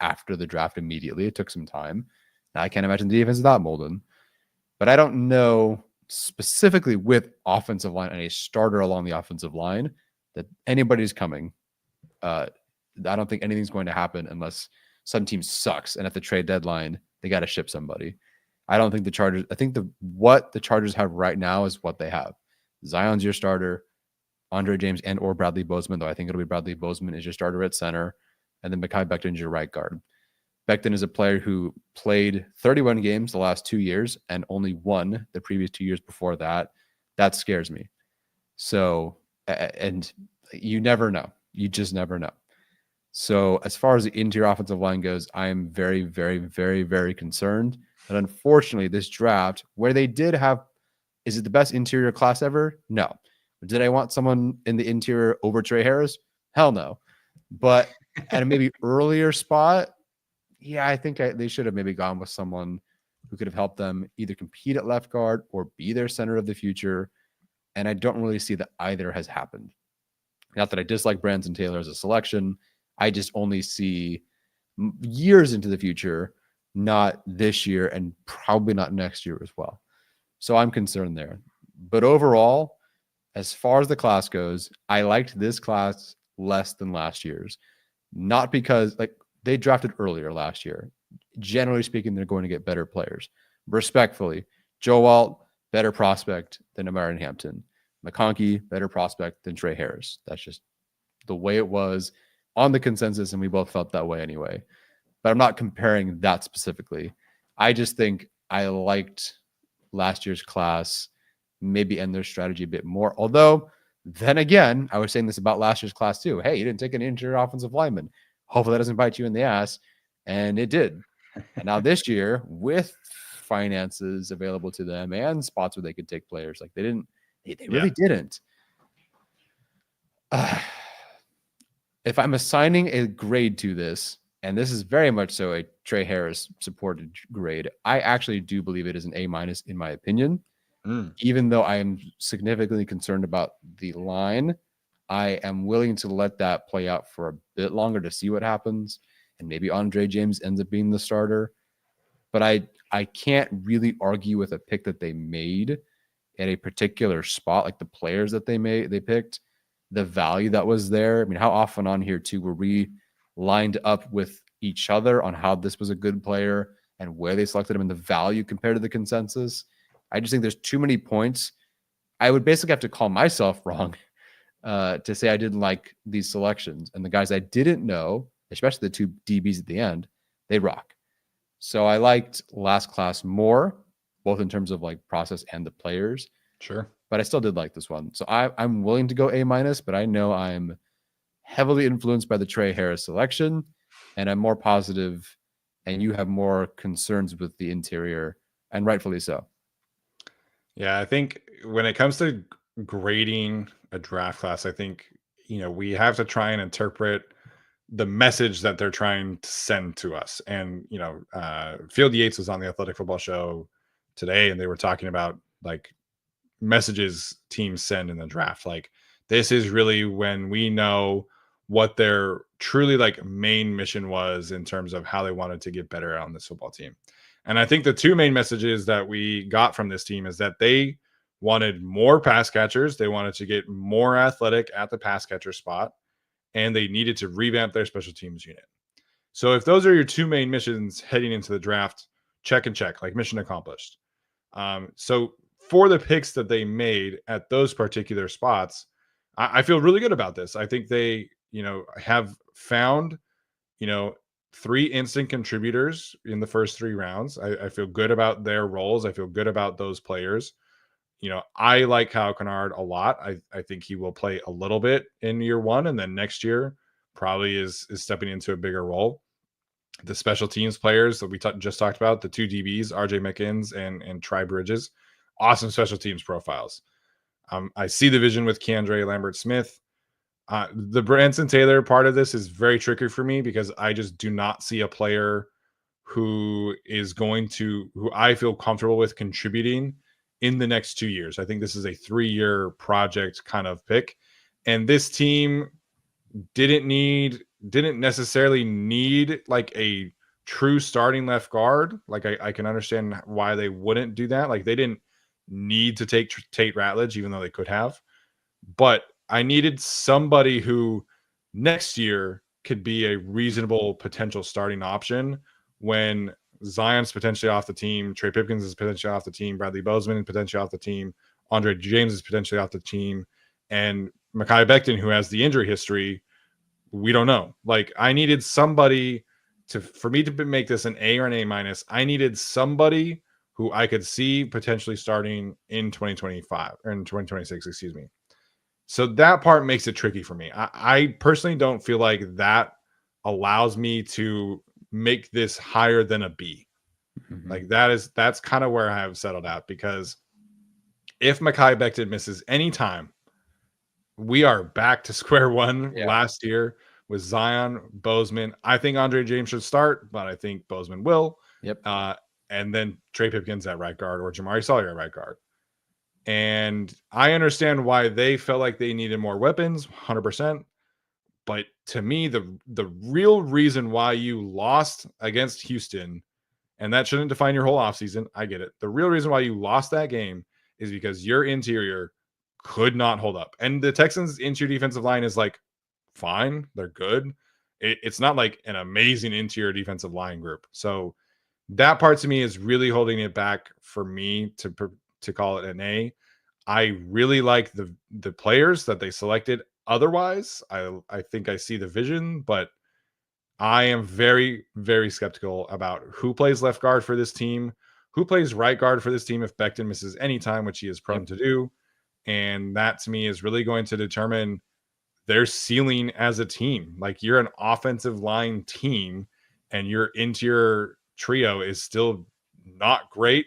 after the draft immediately. It took some time. Now, I can't imagine the defense without Molden. But I don't know specifically with offensive line and a starter along the offensive line that anybody's coming. I don't think anything's going to happen unless some team sucks. And at the trade deadline, they got to ship somebody. I don't think the Chargers, I think what the Chargers have right now is what they have. Zion's your starter, Andre James and or Bradley Bozeman, though I think it'll be Bradley Bozeman is your starter at center, and then Mekhi Becton's your right guard. Becton is a player who played 31 games the last 2 years and only won the previous 2 years before that. That scares me. So, and you never know. You just never know. So as far as the interior offensive line goes, I am very, very, very, very concerned. And unfortunately, this draft, where they did have, is it the best interior class ever? No. Did I want someone in the interior over Tre Harris? Hell no. But at a maybe earlier spot, yeah, I think they should have maybe gone with someone who could have helped them either compete at left guard or be their center of the future. And I don't really see that either has happened. Not that I dislike Branson Taylor as a selection. I just only see years into the future, not this year and probably not next year as well. So I'm concerned there. But overall, as far as the class goes, I liked this class less than last year's. Not because they drafted earlier last year. Generally speaking, they're going to get better players. Respectfully, Joe Alt, better prospect than Omarion Hampton. McConkey, better prospect than Tre Harris. That's just the way it was on the consensus, and we both felt that way anyway. But I'm not comparing that specifically. I just think I liked last year's class, maybe end their strategy a bit more. Although, then again, I was saying this about last year's class too. Hey, you didn't take an interior offensive lineman. Hopefully that doesn't bite you in the ass. And it did. And now this year, with finances available to them and spots where they could take players, like they really didn't. If I'm assigning a grade to this, and this is very much so a Tre Harris supported grade, I actually do believe it is an A- in my opinion. Even though I am significantly concerned about the line, I am willing to let that play out for a bit longer to see what happens. And maybe Andre James ends up being the starter. But I can't really argue with a pick that they made at a particular spot, like the players that they picked, the value that was there. I mean, how often on here too were we lined up with each other on how this was a good player and where they selected him and the value compared to the consensus? I just think there's too many points. I would basically have to call myself wrong to say I didn't like these selections. And the guys I didn't know, especially the two DBs at the end, they rock. So I liked last class more, both in terms of like process and the players. Sure. But I still did like this one. So I'm willing to go A-, but I know I'm heavily influenced by the Tre Harris selection, and I'm more positive, and you have more concerns with the interior, and rightfully so. Yeah, I think when it comes to grading a draft class, I think, we have to try and interpret the message that they're trying to send to us. And, Field Yates was on the Athletic Football Show today, and they were talking about like messages teams send in the draft. Like, this is really when we know what their truly like main mission was in terms of how they wanted to get better on this football team. And I think the two main messages that we got from this team is that they wanted more pass catchers. They wanted to get more athletic at the pass catcher spot, and they needed to revamp their special teams unit. So if those are your two main missions heading into the draft, check and check, like mission accomplished. So for the picks that they made at those particular spots, I feel really good about this. I think they, have found, you know, 3 instant contributors in the first 3 rounds. I feel good about their roles. I feel good about those players. I like Kyle Kennard a lot. I think he will play a little bit in year 1, and then next year probably is stepping into a bigger role. The special teams players that we just talked about, the 2 DBs, RJ Mickens and Trikweze Bridges, awesome special teams profiles. I see the vision with KeAndre Lambert-Smith. The Branson Taylor part of this is very tricky for me because I just do not see a player who I feel comfortable with contributing in the next 2 years. I think this is a 3-year project kind of pick. And this team didn't necessarily need like a true starting left guard. Like I can understand why they wouldn't do that. Like they didn't need to take Tate Ratledge, even though they could have. But I needed somebody who next year could be a reasonable potential starting option when Zion's potentially off the team, Trey Pipkins is potentially off the team, Bradley Bozeman is potentially off the team, Andre James is potentially off the team, and Mekhi Becton, who has the injury history, we don't know. Like I needed somebody for me to make this an A or an A minus. I needed somebody who I could see potentially starting in 2025 or in 2026, excuse me. So that part makes it tricky for me. I personally don't feel like that allows me to make this higher than a B. Mm-hmm. Like that's kind of where I have settled out, because if Mekhi Becton misses any time, we are back to square one last year with Zion, Bozeman. I think Andre James should start, but I think Bozeman will. Yep. And then Trey Pipkins at right guard or Jamaree Salyer at right guard. And I understand why they felt like they needed more weapons, 100%. But to me, the real reason why you lost against Houston, and that shouldn't define your whole offseason, I get it. The real reason why you lost that game is because your interior could not hold up. And the Texans' interior defensive line is like, fine, they're good. It's not like an amazing interior defensive line group. So that part to me is really holding it back for me to call it an A. I really like the players that they selected. Otherwise, I think I see the vision, but I am very, very skeptical about who plays left guard for this team, who plays right guard for this team if Becton misses any time, which he is prone to do. And that to me is really going to determine their ceiling as a team. Like you're an offensive line team and your interior trio is still not great.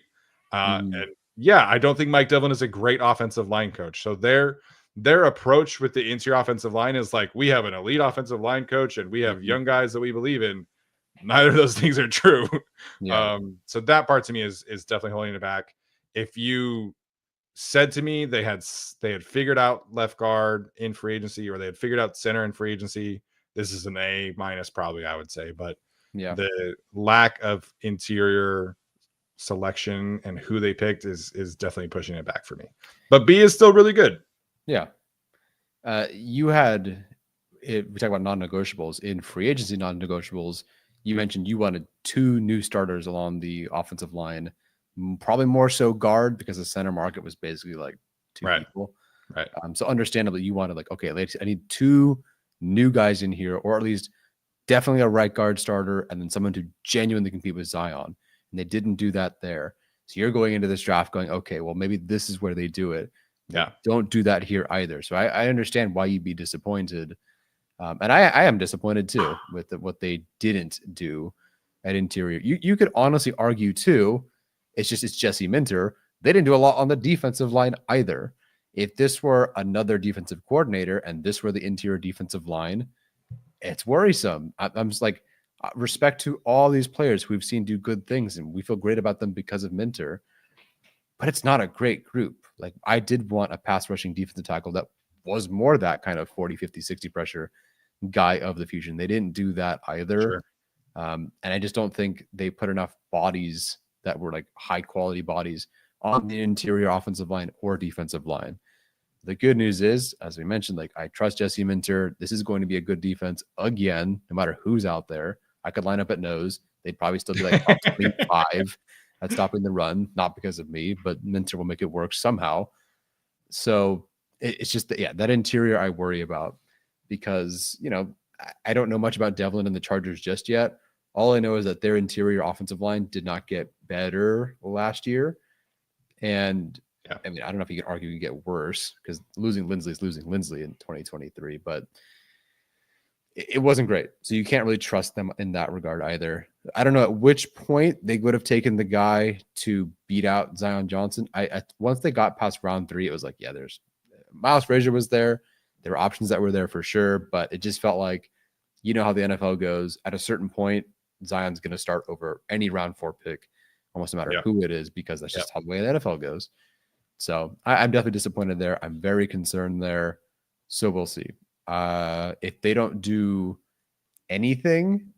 And yeah, I don't think Mike Devlin is a great offensive line coach. So their approach with the interior offensive line is like, we have an elite offensive line coach and we have young guys that we believe in. Neither of those things are true. So that part to me is definitely holding it back. If you said to me they had figured out left guard in free agency, or they had figured out center in free agency, this is an A minus probably, I would say. But the lack of interior selection and who they picked is definitely pushing it back for me. But B is still really good. Yeah. You had we talk about non-negotiables in free agency. Non-negotiables, you mentioned you wanted 2 new starters along the offensive line, probably more so guard, because the center market was basically like 2 people. Right. So understandably, you wanted like, okay, ladies, I need 2 new guys in here, or at least definitely a right guard starter, and then someone to genuinely compete with Zion. And they didn't do that there. So you're going into this draft going, okay, well, maybe this is where they do it. Yeah. Don't do that here either. So I understand why you'd be disappointed. And I am disappointed too with what they didn't do at interior. You could honestly argue too, it's Jesse Minter. They didn't do a lot on the defensive line either. If this were another defensive coordinator and this were the interior defensive line, it's worrisome. I'm just like, respect to all these players who we've seen do good things, and we feel great about them because of Minter, but it's not a great group. Like I did want a pass rushing defensive tackle that was more that kind of 40, 50, 60 pressure guy of the future. They didn't do that either. Sure. And I just don't think they put enough bodies that were like high quality bodies on the interior offensive line or defensive line. The good news is, as we mentioned, like I trust Jesse Minter. This is going to be a good defense again, no matter who's out there. I could line up at nose. They'd probably still be like top 25. at stopping the run, not because of me, but Minter will make it work somehow. So it's just that interior I worry about because, I don't know much about Devlin and the Chargers just yet. All I know is that their interior offensive line did not get better last year. And I mean, I don't know if you can argue you get worse because losing Lindsley is losing Lindsley in 2023, but it wasn't great. So you can't really trust them in that regard either. I don't know at which point they would have taken the guy to beat out Zion Johnson. Once they got past round 3, it was like, yeah, there's Miles Frazier was there. There were options that were there for sure, but it just felt like, how the NFL goes. At a certain point, Zion's going to start over any round 4 pick, almost no matter who it is, because that's just how the way the NFL goes. So I'm definitely disappointed there. I'm very concerned there. So we'll see. If they don't do anything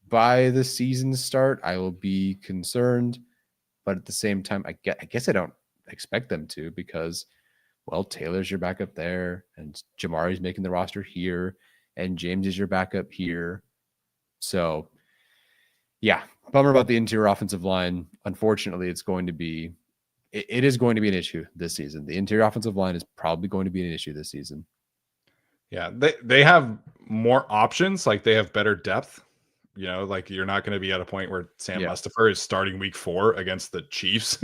by the season start, I will be concerned. But at the same time, I guess I don't expect them to because, well, Taylor's your backup there, and Jamaree's making the roster here, and James is your backup here. So, yeah, bummer about the interior offensive line. Unfortunately, it is going to be an issue this season. The interior offensive line is probably going to be an issue this season. Yeah, they have more options. Like they have better depth. Like you're not going to be at a point where Sam Mustipher is starting week 4 against the Chiefs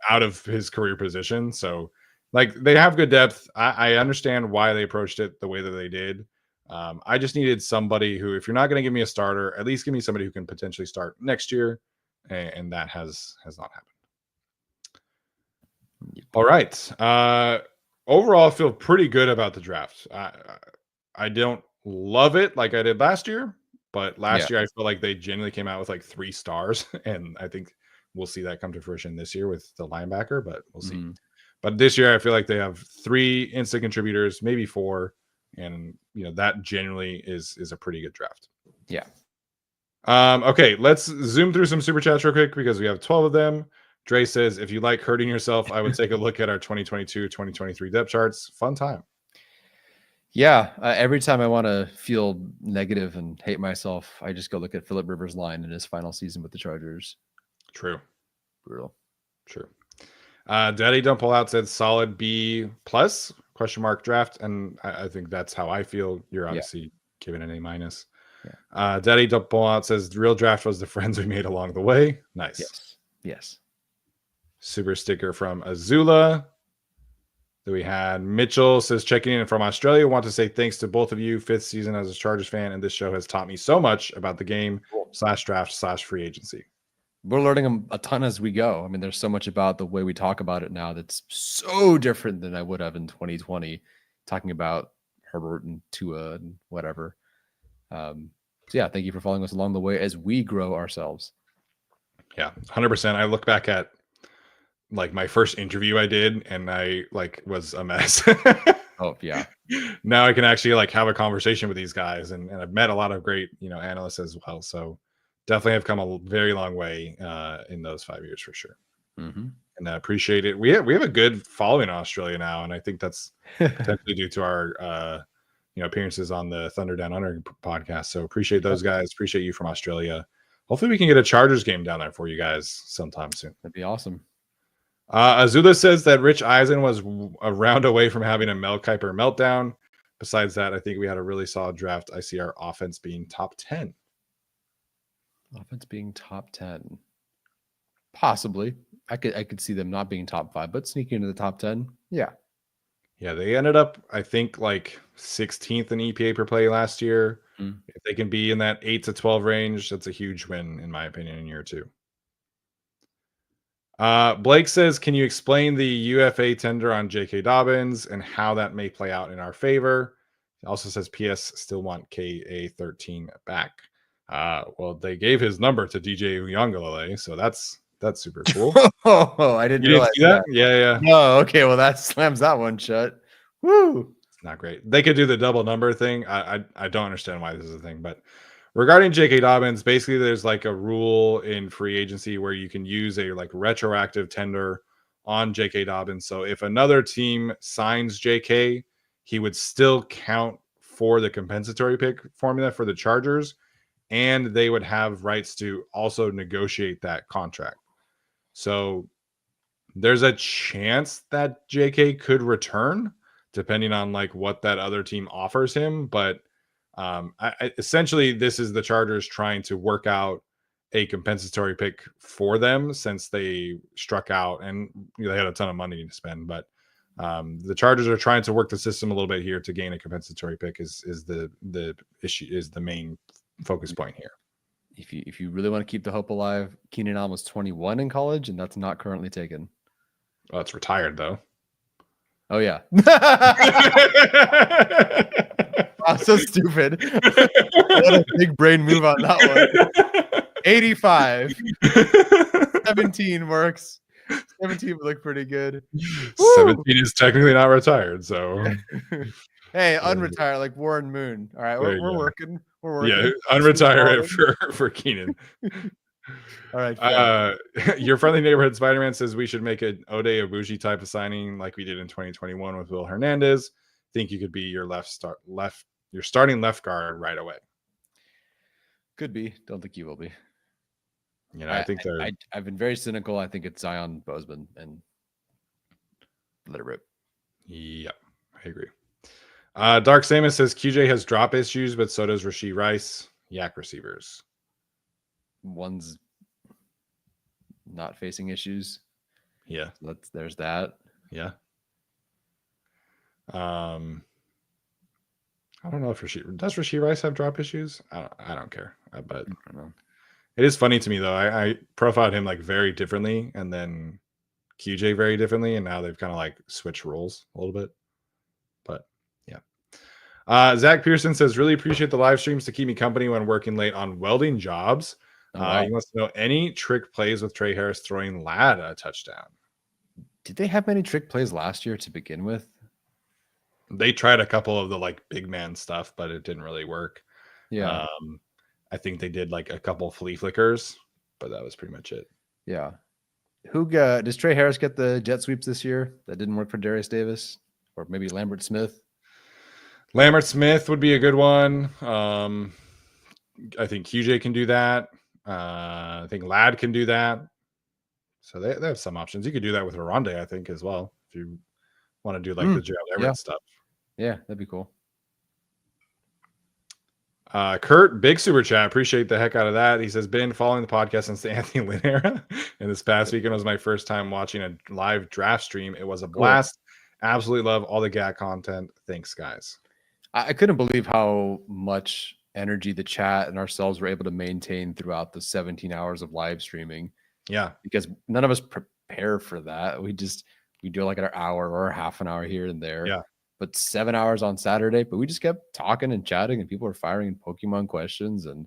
out of his career position. So like they have good depth. I understand why they approached it the way that they did. I just needed somebody who, if you're not going to give me a starter, at least give me somebody who can potentially start next year. And that has not happened. All right. Overall, I feel pretty good about the draft. I don't love it like I did last year, but last year I feel like they genuinely came out with like 3 stars, and I think we'll see that come to fruition this year with the linebacker, but we'll see. But this year I feel like they have 3 instant contributors, maybe 4, and that generally is a pretty good draft. Yeah. Okay, let's zoom through some super chats real quick because we have 12 of them. Dre says, if you like hurting yourself, I would take a look at our 2022-2023 depth charts. Fun time. Yeah. Every time I want to feel negative and hate myself, I just go look at Phillip Rivers' line in his final season with the Chargers. True. Brutal. True. Daddy Don't Pull Out said solid B plus ? Draft. And I think that's how I feel. You're obviously giving an A-. Yeah. Daddy Don't Pull Out says the real draft was the friends we made along the way. Nice. Yes. Super sticker from Azula. Then we had Mitchell says, checking in from Australia. Want to say thanks to both of you. 5th season as a Chargers fan, and this show has taught me so much about the game /draft /free agency. We're learning a ton as we go. I mean, there's so much about the way we talk about it now that's so different than I would have in 2020, talking about Herbert and Tua and whatever. So yeah, thank you for following us along the way as we grow ourselves. Yeah, 100%. I look back at like my first interview I did, and I like was a mess. Oh yeah. Now I can actually like have a conversation with these guys, and I've met a lot of great analysts as well. So definitely have come a very long way in those 5 years for sure. And I appreciate it. We have a good following in Australia now, and I think that's potentially due to our appearances on the Thunder Down Under podcast. So appreciate those guys. Appreciate you from Australia. Hopefully we can get a Chargers game down there for you guys sometime soon. That'd be awesome. Azula says that Rich Eisen was a round away from having a Mel Kiper meltdown. Besides that, I think we had a really solid draft. I see our offense being top 10. Offense being top 10. Possibly. I could see them not being top 5, but sneaking into the top 10. Yeah. Yeah, they ended up, I think, like 16th in EPA per play last year. If they can be in that 8 to 12 range, that's a huge win, in my opinion, in year 2. Blake says, can you explain the UFA tender on J.K. Dobbins and how that may play out in our favor? He also says, P.S. still want KA13 back. Well, they gave his number to DJ Uiagalelei, so that's super cool. Oh, I didn't realize that. Yeah. Oh, okay. Well, that slams that one shut. Woo! It's not great. They could do the double number thing. I don't understand why this is a thing, but regarding J.K. Dobbins, basically there's like a rule in free agency where you can use a like retroactive tender on J.K. Dobbins. So if another team signs J.K., he would still count for the compensatory pick formula for the Chargers, and they would have rights to also negotiate that contract. So there's a chance that JK could return, depending on like what that other team offers him. But essentially, this is the Chargers trying to work out a compensatory pick for them since they struck out and they had a ton of money to spend. But the Chargers are trying to work the system a little bit here to gain a compensatory pick. Is the issue, is the main focus point here. If you really want to keep the hope alive, Keenan Allen was 21 in college, and that's not currently taken. Well, it's retired though. Oh yeah. Wow, so stupid. What a big brain move on that one. 85. 17 works. 17 would look pretty good. 17 is technically not retired, so hey, unretired like Warren Moon. All right, we're working. We're working. Yeah, unretire it for Keenan. All right. Your friendly neighborhood Spider-Man says we should make an Ode Abuji type of signing like we did in 2021 with Will Hernandez. Think you could be your starting left guard right away. Could be. Don't think you will be. You know, I think I've been very cynical. I think it's Zion Bozeman and let it rip. Yeah, I agree. Dark Samus says QJ has drop issues, but so does Rashee Rice. Yak receivers. One's not facing issues. Yeah. So there's that. Yeah. I don't know if Rashee Rice have drop issues? I don't care. But I don't know. It is funny to me though. I profiled him like very differently and then QJ very differently, and now they've kind of like switched roles a little bit. But yeah. Zach Pearson says, really appreciate the live streams to keep me company when working late on welding jobs. He wants to know any trick plays with Tre Harris throwing Ladd a touchdown. Did they have many trick plays last year to begin with? They tried a couple of the like big man stuff, but it didn't really work. Yeah. I think they did like a couple flea flickers, but that was pretty much it. Yeah. Does Tre Harris get the jet sweeps this year? That didn't work for Darius Davis, or maybe Lambert-Smith. Lambert-Smith would be a good one. I think QJ can do that. I think Ladd can do that. So they have some options. You could do that with Oronde, I think, as well, if you want to do like the Gerald Everett stuff. Yeah, that'd be cool. Kurt, big super chat. Appreciate the heck out of that. He says, been following the podcast since the Anthony Lynn era. And this past weekend was my first time watching a live draft stream. It was a blast. Cool. Absolutely love all the GAT content. Thanks, guys. I couldn't believe how much energy the chat and ourselves were able to maintain throughout the 17 hours of live streaming. Yeah. Because none of us prepare for that. We do like an hour or half an hour here and there. Yeah. But 7 hours on Saturday, but we just kept talking and chatting, and people were firing Pokemon questions. And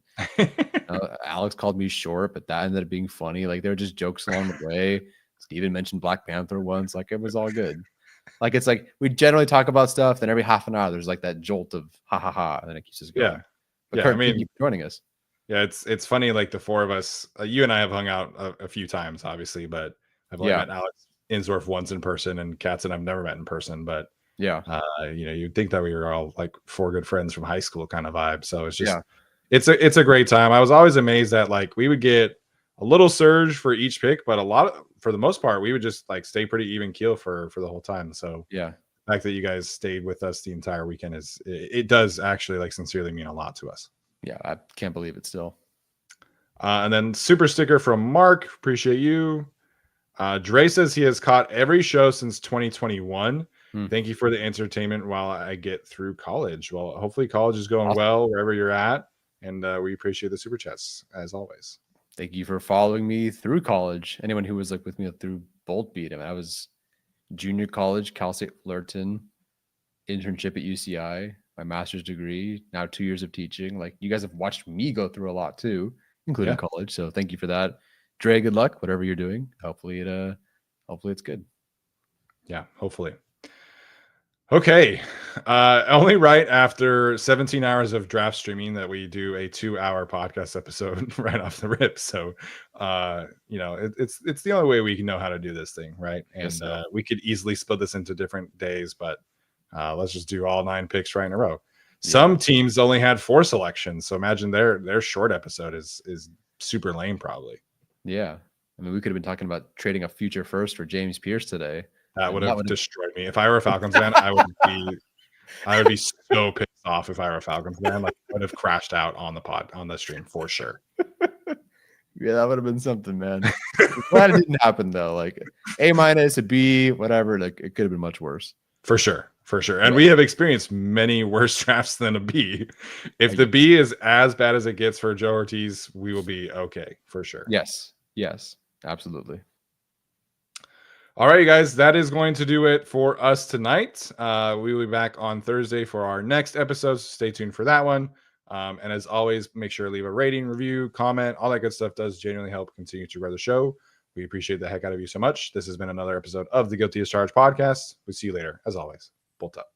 Alex called me short, but that ended up being funny. Like, there were just jokes along the way. Steven mentioned Black Panther once. Like, it was all good. Like, it's like we generally talk about stuff, then every half an hour there's like that jolt of ha ha ha, and then it keeps us going. Yeah. But Kurt, thank you for joining us. Yeah, it's funny. Like the four of us, you and I have hung out a few times, obviously, but I've only met Alex Insdorf once in person, and Katz and I've never met in person. But yeah, you'd think that we were all like four good friends from high school kind of vibe. So it's just it's a great time. I was always amazed that like we would get a little surge for each pick, but for the most part, we would just like stay pretty even keel for the whole time. So yeah, the fact that you guys stayed with us the entire weekend it does actually like sincerely mean a lot to us. Yeah, I can't believe it still. And then super sticker from Mark. Appreciate you. Dre says he has caught every show since 2021. Thank you for the entertainment while I get through college. Well, hopefully college is going well wherever you're at. And we appreciate the super chats as always. Thank you for following me through college. Anyone who was like with me through Bolt Beat. I mean, I was junior college, Cal State Fullerton, internship at UCI, my master's degree, now 2 years of teaching. Like, you guys have watched me go through a lot too, including college. So thank you for that. Dre, good luck, whatever you're doing. Hopefully it's good. Yeah, hopefully. Okay. Only right after 17 hours of draft streaming that we do a 2-hour podcast episode right off the rip. So, it's the only way we know how to do this thing, right? And we could easily split this into different days, but let's just do all 9 picks right in a row. Some teams only had 4 selections, so imagine their short episode is super lame, probably. Yeah, I mean, we could have been talking about trading a future first for James Pierce today. That would have destroyed me. If I were a Falcons fan, I would be so pissed off if I were a Falcons fan. Like, I would have crashed out on the stream for sure. Yeah, that would have been something, man. Glad it didn't happen though. Like A-, a B, whatever. Like it could have been much worse. For sure. And we have experienced many worse drafts than a B. If the B is as bad as it gets for Joe Ortiz, we will be okay for sure. Yes, absolutely. All right, you guys, that is going to do it for us tonight. We will be back on Thursday for our next episode. So stay tuned for that one. And as always, make sure to leave a rating, review, comment. All that good stuff does genuinely help continue to grow the show. We appreciate the heck out of you so much. This has been another episode of the Guilty as Charged podcast. We'll see you later. As always, bolt up.